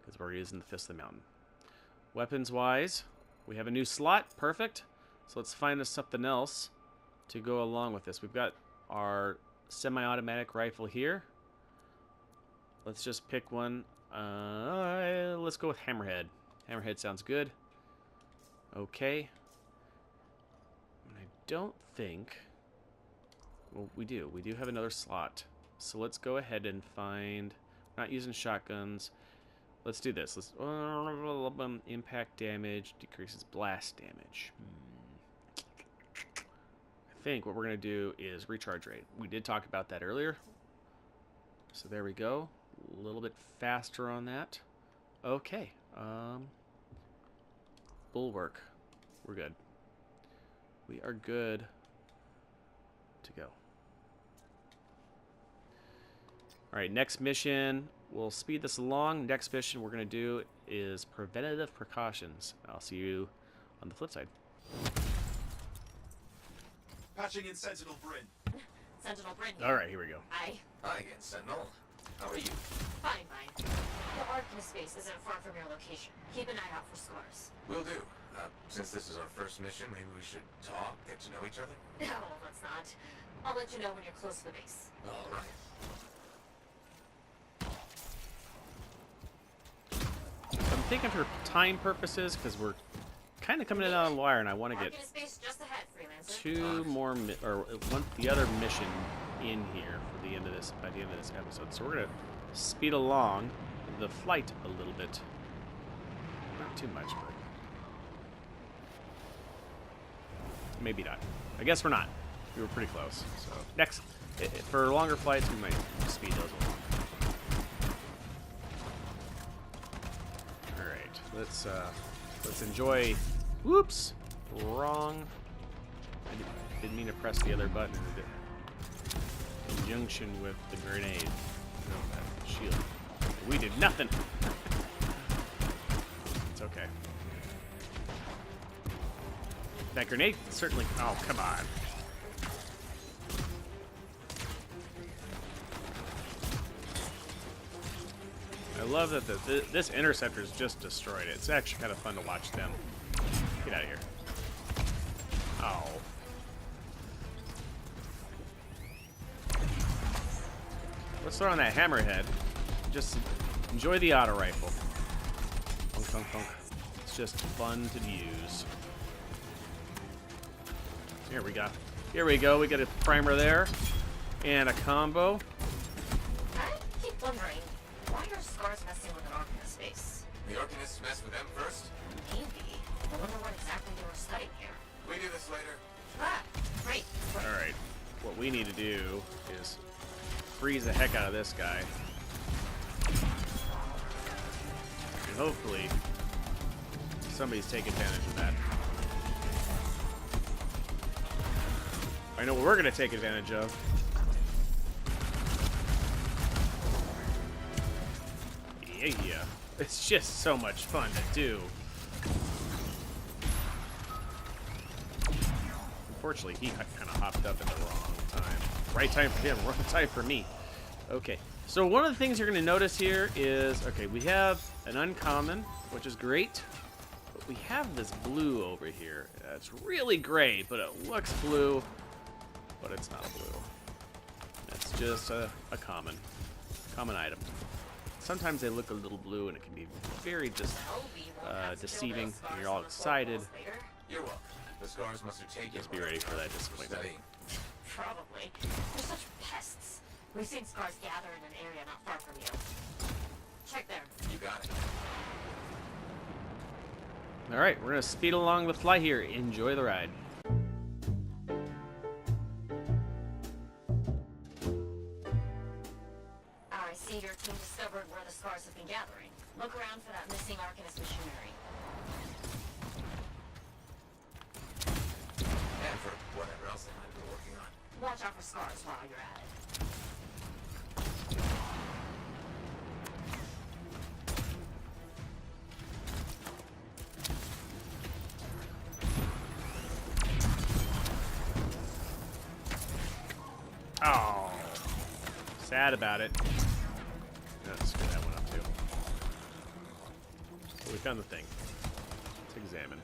because we're using the Fist of the Mountain. Weapons-wise, we have a new slot. Perfect. So let's find us something else to go along with this. We've got our semi-automatic rifle here. Let's just pick one. Let's go with Hammerhead. Hammerhead sounds good. Okay. I don't think... Well, we do. We do have another slot. So let's go ahead and find... Not using shotguns. Let's do this. Let's... impact damage decreases blast damage. I think what we're going to do is recharge rate. We did talk about that earlier. So there we go. A little bit faster on that. Okay. Bulwark. We're good. We are good to go. Alright, next mission. We'll speed this along. Next mission we're going to do is preventative precautions. I'll see you on the flip side. Patching in Sentinel Bryn. Sentinel Bryn here. Alright, here we go. Hi again, Sentinel. How are you? Fine. The Arcanist base isn't far from your location. Keep an eye out for scars. Will do. Since this is our first mission, maybe we should talk, get to know each other? No, let's not. I'll let you know when you're close to the base. All right. I'm thinking for time purposes, because we're kind of coming in on the wire, and I want to get Arcanist base just ahead, Freelancer. 2 more, the other mission in here for the end of this, by the end of this episode. So we're gonna speed along the flight a little bit. Not too much, but maybe not. I guess we're not. We were pretty close. So next, for longer flights, we might speed those along. All right, let's enjoy. Whoops, wrong. I didn't mean to press the other button. In conjunction with the grenade. No, that shield. We did nothing. It's okay. That grenade certainly... Oh, come on. I love that this interceptor's just destroyed it. It's actually kind of fun to watch them. Get out of here. Oh. Let's throw on that Hammerhead. Just enjoy the auto rifle. Funk, funk, funk. It's just fun to use. Here we go. Here we go. We got a primer there. And a combo. I keep wondering, why are scars messing with an Arcanist base? The Arcanists messed with them first? Maybe. I wonder what exactly they were studying here. We do this later. Ah, great. Alright. What we need to do is freeze the heck out of this guy. And hopefully somebody's taking advantage of that. I know what we're going to take advantage of. Yeah. It's just so much fun to do. Unfortunately, he kind of hopped up at the wrong time. Right time for him, wrong time for me. Okay, so one of the things you're going to notice here is, okay, we have an uncommon, which is great, but we have this blue over here. It's really great, but it looks blue, but it's not blue. It's just a common item. Sometimes they look a little blue, and it can be very just deceiving. And you're all excited. You're welcome. The scars must have taken. Just be ready for that disappointment. Probably. They're such pests. We've seen scars gather in an area not far from you. Check there. You got it. All right, we're gonna speed along the fly here. Enjoy the ride. I see your team discovered where the scars have been gathering. Look around for that missing Arcanist machinery. And for whatever else they might be working on. Watch out for scars while you're at it. Oh, sad about it. Let's screw that one up too. So we found the thing. Let's examine.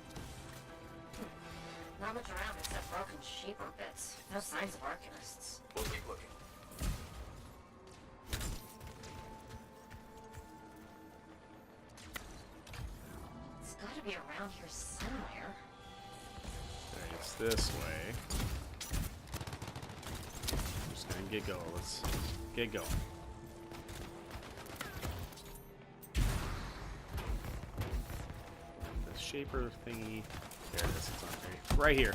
Not much around except broken sheep or bits. No signs of Arcanists. We'll keep looking. It's gotta be around here somewhere. Okay, it's this way. Just gonna get going. Let's get going. The shaper thingy. There it is. It's on there. Right here.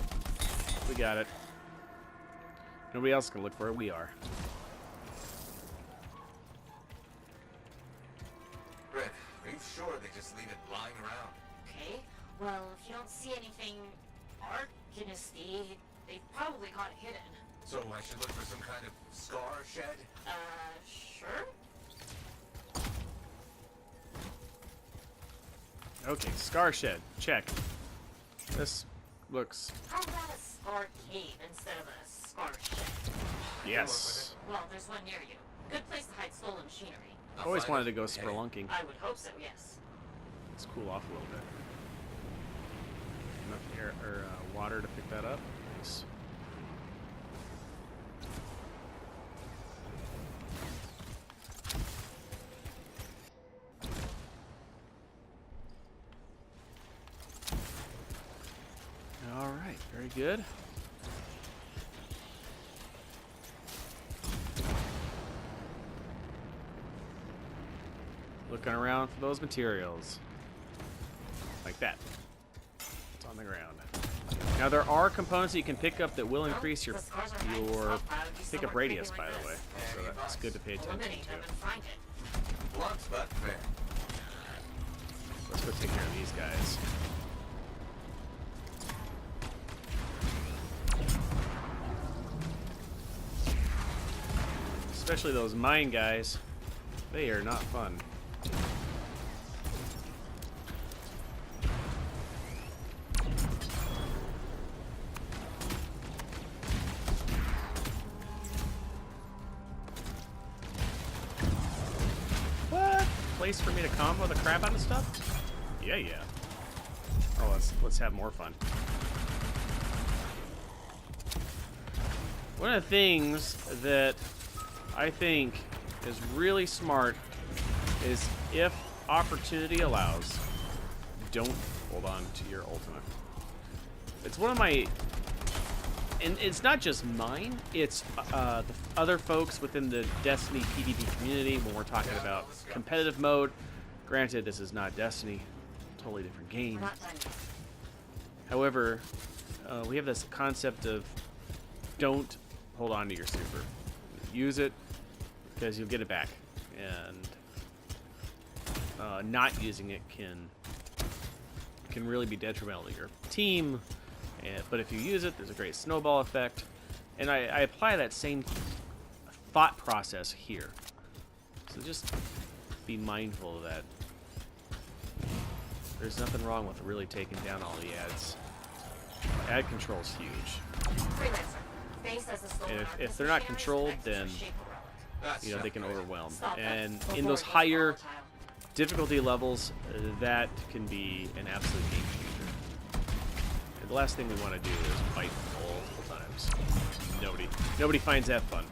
We got it. Nobody else can look for it. We are. Red, are you sure they just leave it lying around? Okay, well, if you don't see anything Arcanisty, they've probably got it hidden. So I should look for some kind of scar shed? Sure? Okay, scar shed. Check. This looks... How about a scar cave instead of a scar shed? Yes. Well, there's one near you. Good place to hide stolen machinery. Always wanted to go spelunking. I would hope so, yes. Let's cool off a little bit. Enough air or water to pick that up. Nice. All right, very good. Looking around for those materials. Like that. It's on the ground. Now there are components that you can pick up that will increase your pickup radius, by the way. So that's good to pay attention to. Blunt, but fair. Let's go take care of these guys. Especially those mine guys. They are not fun. What? Place for me to combo the crap out of stuff? Yeah, yeah. Oh, let's have more fun. One of the things that I think is really smart is, if opportunity allows, don't hold on to your ultimate. It's one of my, and it's not just mine, it's the other folks within the Destiny PvP community when we're talking about competitive mode. Granted, this is not Destiny, totally different game. However, we have this concept of don't hold on to your super. Use it because you'll get it back, and not using it can really be detrimental to your team. But if you use it, there's a great snowball effect, and I apply that same thought process here. So just be mindful of that. There's nothing wrong with really taking down all the ads. Ad control is huge. And if they're not controlled, then they can overwhelm. And in those higher difficulty levels, that can be an absolute game changer. And the last thing we want to do is fight multiple times. Nobody finds that fun.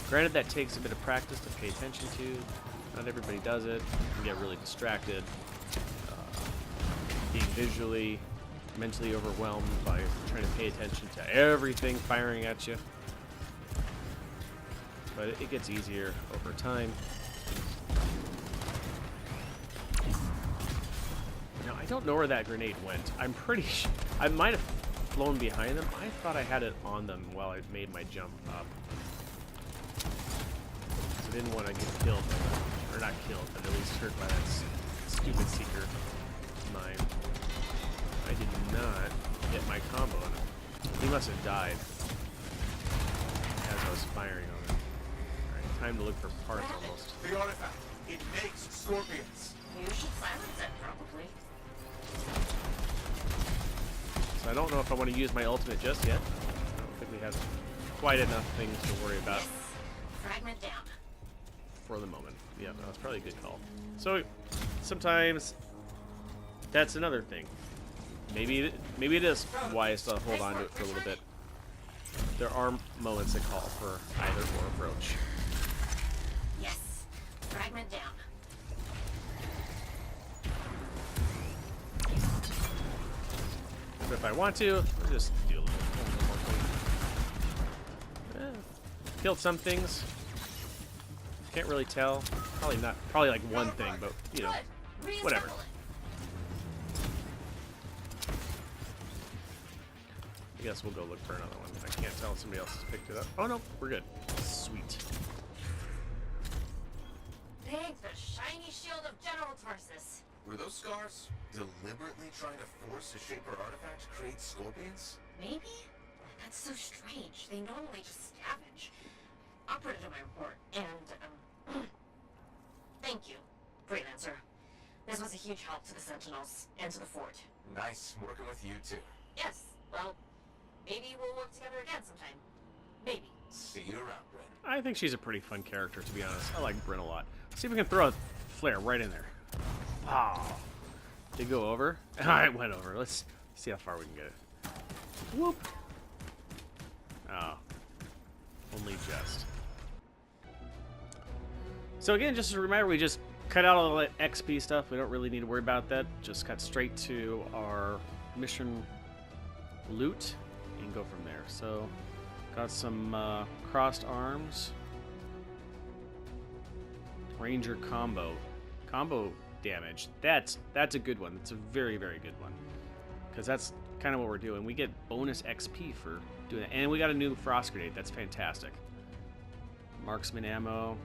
Granted, that takes a bit of practice to pay attention to. Not everybody does it. You can get really distracted. Being visually, mentally overwhelmed by trying to pay attention to everything firing at you. but it gets easier over time. Now, I don't know where that grenade went. I'm pretty sure I might have flown behind them. I thought I had it on them while I made my jump up. So I didn't want to get killed, or not killed, but at least hurt by that stupid seeker mine. I did not get my combo on him. He must have died as I was firing on him. Alright, time to look for parts almost. The artifact. It makes scorpions. You should silence it, probably. So I don't know if I want to use my ultimate just yet. I don't think we have quite enough things to worry about. Yes. Fragment down. For the moment. Yeah, that was probably a good call. So sometimes that's another thing. Maybe it is wise to hold on to it for a little bit. There are moments that call for either or approach. Yes. Fragment down. But if I want to, I'll just do a little more thing. Killed some things. Can't really tell. Probably not. Probably like one thing, but you know, whatever. I guess we'll go look for another one. I can't tell if somebody else has picked it up. Oh no, we're good. Sweet. Thanks, the shiny shield of General Tarsus. Were those scars deliberately trying to force a shaper artifact to create scorpions? Maybe? That's so strange. They normally just scavenge. I'll put it in my report. And, thank you, Freelancer. This was a huge help to the Sentinels and to the fort. Nice working with you too. Yes, well, maybe we'll work together again sometime. Maybe. See you around, Bryn. I think she's a pretty fun character, to be honest. I like Bryn a lot. See if we can throw a flare right in there. Oh. Did it go over? It went over. Let's see how far we can get it. Whoop. Oh. Only just. So again, just a reminder, we just cut out all that XP stuff. We don't really need to worry about that. Just cut straight to our mission loot and go from there. So, got some crossed arms. Ranger combo. Combo damage. That's a good one. It's a very, very good one. Because that's kind of what we're doing. We get bonus XP for doing it. And we got a new frost grenade. That's fantastic. Marksman ammo.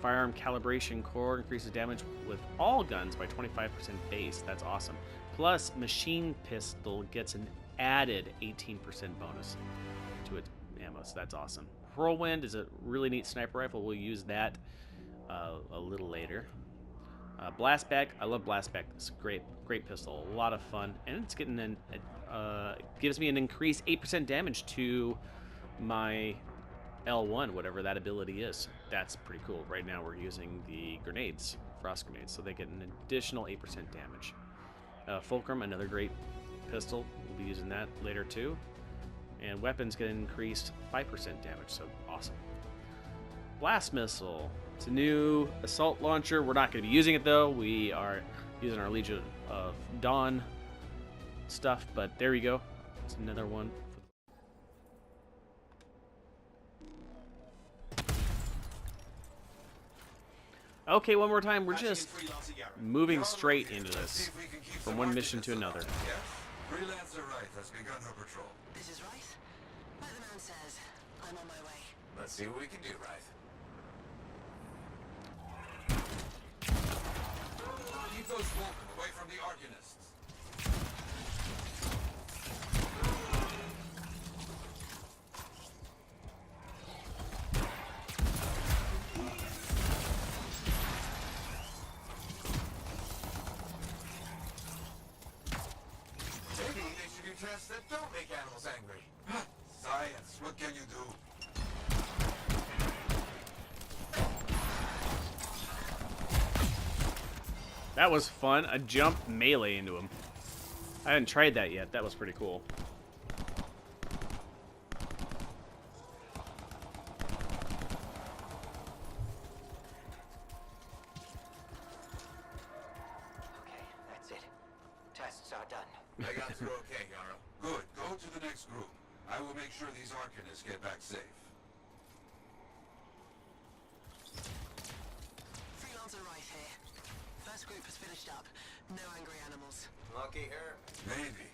Firearm calibration core increases damage with all guns by 25% base. That's awesome. Plus, machine pistol gets an added 18% bonus to its ammo. So that's awesome. Whirlwind is a really neat sniper rifle. We'll use that a little later. Blastback, I love Blastback. It's a great pistol, a lot of fun, and it's getting an gives me an increased 8% damage to my L1, whatever that ability is. That's pretty cool. Right now we're using the grenades, frost grenades, so they get an additional 8% damage. Fulcrum, another great pistol. We'll be using that later too. And weapons get increased 5% damage, so awesome. Blast missile. It's a new assault launcher. We're not going to be using it though. We are using our Legion of Dawn stuff, but there you go. It's another one. Okay, one more time. We're just moving straight into this from one mission to another. Freelancer Wright has begun her patrol. This is Wright? My man says I'm on my way. Let's see what we can do, Wright. Keep those Vulcan away from the Arcanists. Maybe they should do tests that don't make animals angry. Science, what can you do? That was fun. A jump melee into him. I hadn't tried that yet. That was pretty cool. Okay, that's it. Tests are done. I got through okay, Yarrow. Good. Go to the next room. I will make sure these Arcanists get back safe. this group has finished up. No angry animals. Lucky her. Maybe.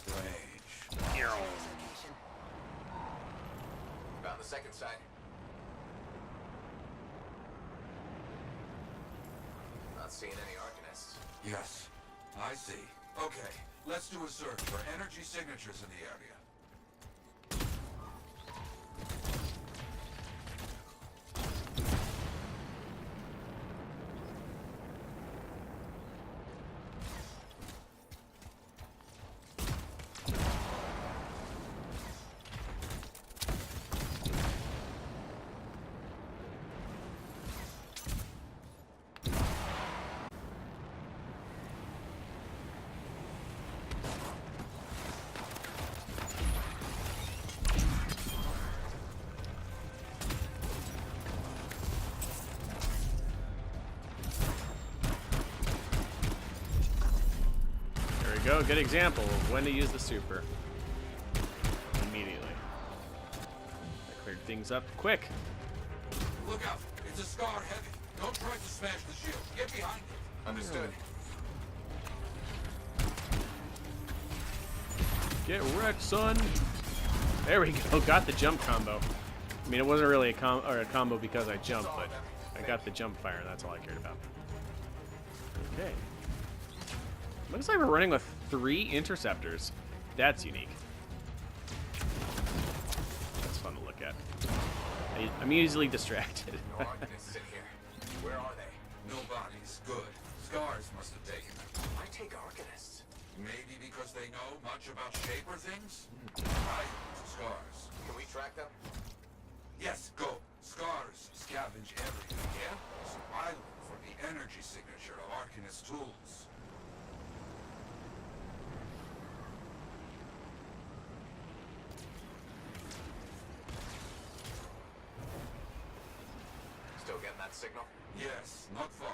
Strange. Found the second side. Not seeing any Arcanists. Yes, I see. Okay, let's do a search for energy signatures in the area. Go, good example of when to use the super. Immediately. That cleared things up quick. Look out! It's a Scar heavy. Don't try to smash the shield. Get behind it. Understood. Get wrecked, son. There we go. Got the jump combo. I mean, it wasn't really a combo because I jumped, but I got the jump fire. That's all I cared about. Okay. Looks like we're running with 3 interceptors. That's unique. That's fun to look at. I'm easily distracted. No Arcanists in here. Where are they? Nobody's good. Scars must have taken them. Why take Arcanists? Maybe because they know much about Shaper things? Right, Scars. Can we track them? Yes, go. Scars scavenge everything, yeah? So I look for the energy signature of Arcanist tools. Still getting that signal? Yes, not far.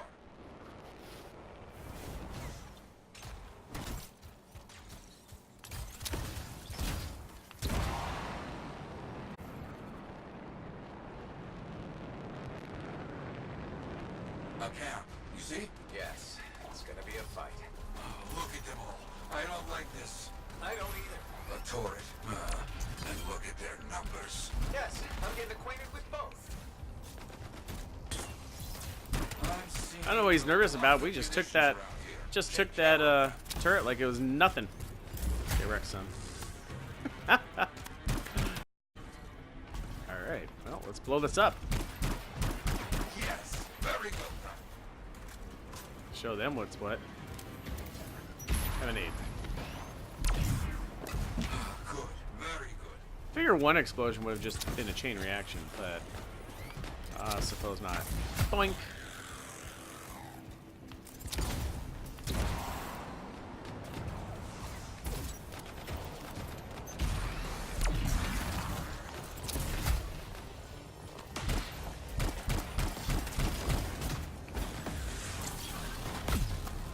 A camp, you see? Yes. It's gonna be a fight. Oh, look at them all. I don't like this. I don't either. A turret. And look at their numbers. Yes, I'm getting acquainted with both. I don't know what he's nervous about. We just took that turret like it was nothing. Okay, wreck, son. Alright, well, let's blow this up. Yes, very good. Show them what's what. Have an aid. Good, very good. Figure one explosion would have just been a chain reaction, but suppose not. Boink.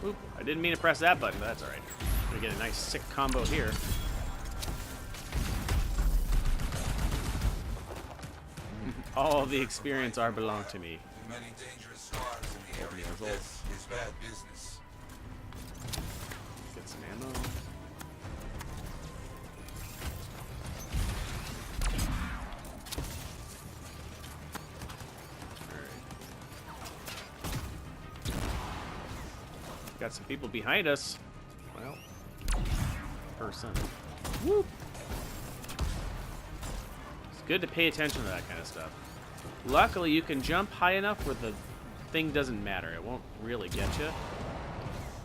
Oop, I didn't mean to press that button, but that's alright. Gonna get a nice sick combo here. All the experience are belong to me. Many dangerous scars in the area. This is bad business. Get some ammo. Got some people behind us. Well, person. Whoop. It's good to pay attention to that kind of stuff. Luckily, you can jump high enough where the thing doesn't matter. It won't really get you.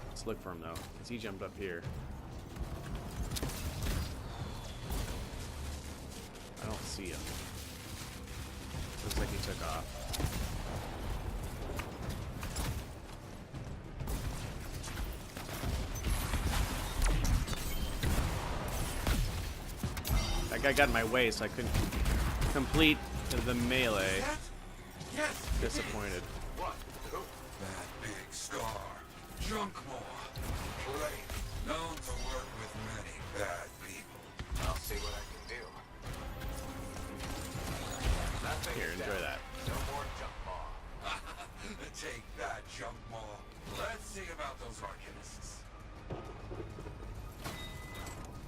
Let's look for him though, because he jumped up here. I don't see him. Looks like he took off. That guy got in my way, so I couldn't complete the melee. Yes. Disappointed. What? That big scar. Junk more. Great. Known to work with many bad people. I'll see what I can do. Here, enjoy that. No more jump ball. Take that, junk maw. Let's see about those arcanists.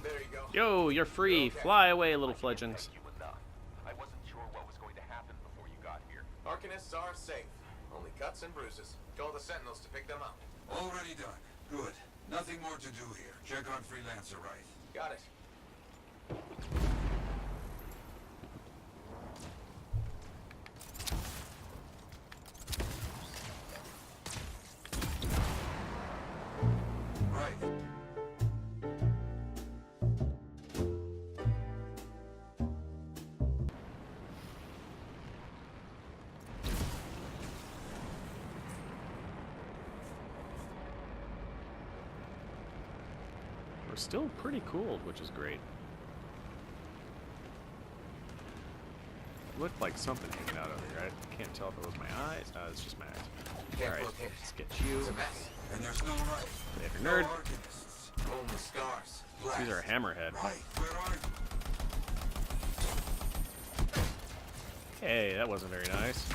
There you go. Yo, you're free. Okay. Fly away, little fledglings. Thank you enough. I wasn't sure what was going to happen before you got here. Arcanists are safe. Only cuts and bruises. Call the Sentinels to pick them up. Already done. Good. Nothing more to do here. Check on Freelancer right. Got it. Right. We're still pretty cooled, which is great. Looked like something hanging out over here. I can't tell if it was my eyes. No, it's just my eyes. Alright, let's get you. It's a mess. And there's no right. Later, No nerd. arcanists. Only scars. Let's use our hammerhead. Right. Where are you? Hey, that wasn't very nice.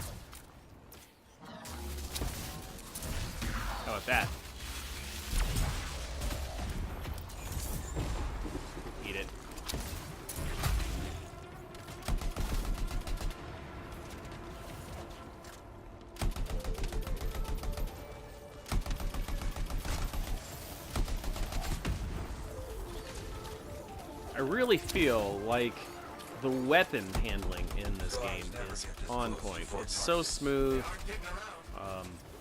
How about that? Eat it. I really feel like the weapon handling in this game is on point. It's so smooth.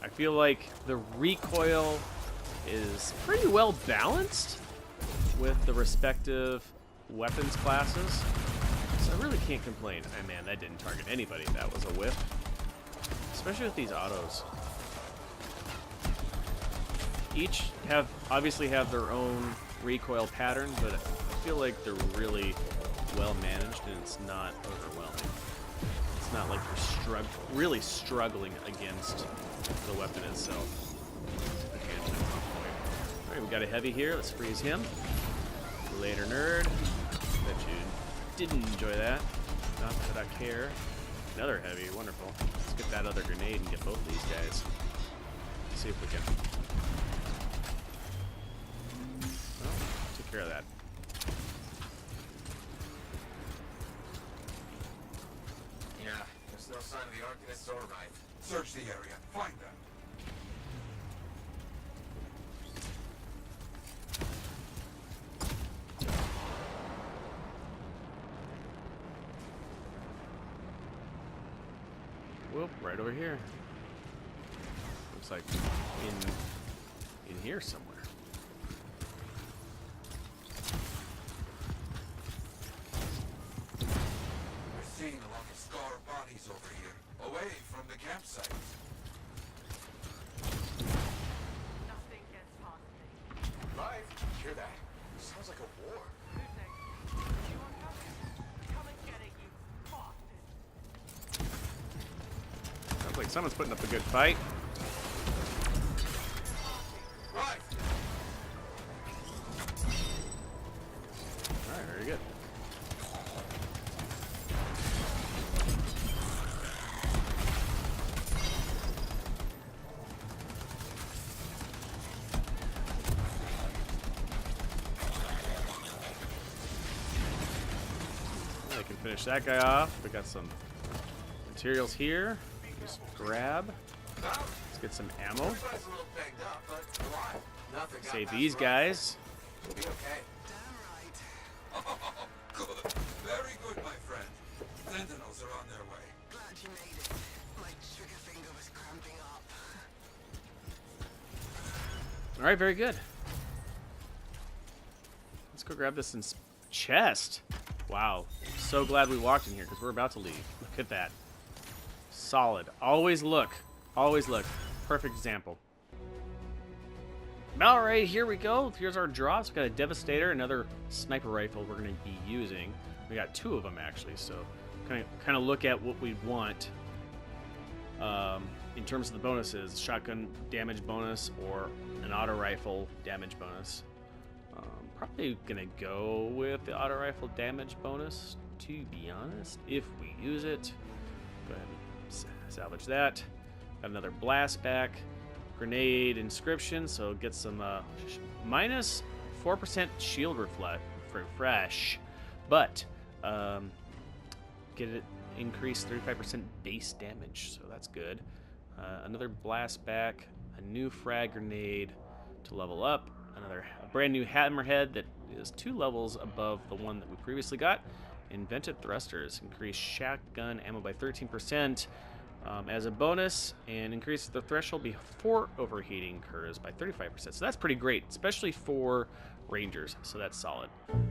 I feel like the recoil is pretty well balanced with the respective weapons classes. So I really can't complain. Oh, man, that didn't target anybody. That was a whiff. Especially with these autos. Each obviously have their own recoil pattern, but I feel like they're really well managed and it's not overwhelming. It's not like you're really struggling against the weapon itself. Alright, we got a heavy here. Let's freeze him. Later, nerd. Bet you didn't enjoy that. Not that I care. Another heavy. Wonderful. Let's get that other grenade and get both of these guys. See if we can. Well, take care of that. Yeah, there's no sign of the Arcanists or right. Search the area. Find them. Whoop, right over here. Looks like in here somewhere. We're seeing a lot of scar bodies over here, away from the campsite. Nothing gets past me. Live? Hear that? Sounds like a war. You want help? Come and get it, you bastard. Sounds like someone's putting up a good fight. Right. Alright, very good. I can finish that guy off. We got some materials here. Just grab. Let's get some ammo. Everybody's a little banged up, but alive. Nothing got Save past these right. guys. We'll be okay. Oh, good. Very good, my friend. Sentinels are on their way. Glad you made it. My trigger finger was cramping up. Alright, very good. Let's go grab this in chest. Wow. So glad we walked in here because we're about to leave. Look at that. Solid. Always look. Always look. Perfect example. Alright, here we go. Here's our drops. We got a Devastator, another sniper rifle we're going to be using. We got two of them actually, so kind of look at what we want in terms of the bonuses: shotgun damage bonus or an auto rifle damage bonus. Probably gonna go with the auto rifle damage bonus, to be honest, if we use it. Go ahead and salvage that. Got another blast back. grenade inscription, so get some minus 4% shield refresh, but get it increased 35% base damage, so that's good. Another blast back, a new frag grenade to level up, a brand new hammerhead that is 2 levels above the one that we previously got. Invented thrusters, increase shotgun ammo by 13% as a bonus, and increase the threshold before overheating occurs by 35%. So that's pretty great, especially for Rangers, so that's solid.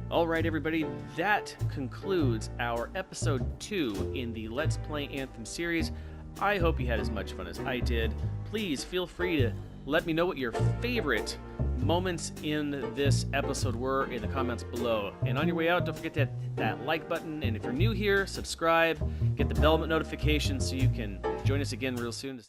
All right, everybody, that concludes our episode 2 in the Let's Play Anthem series. I hope you had as much fun as I did. Please feel free to let me know what your favorite moments in this episode were in the comments below. And on your way out, don't forget to hit that like button. And if you're new here, subscribe, get the bell notification so you can join us again real soon.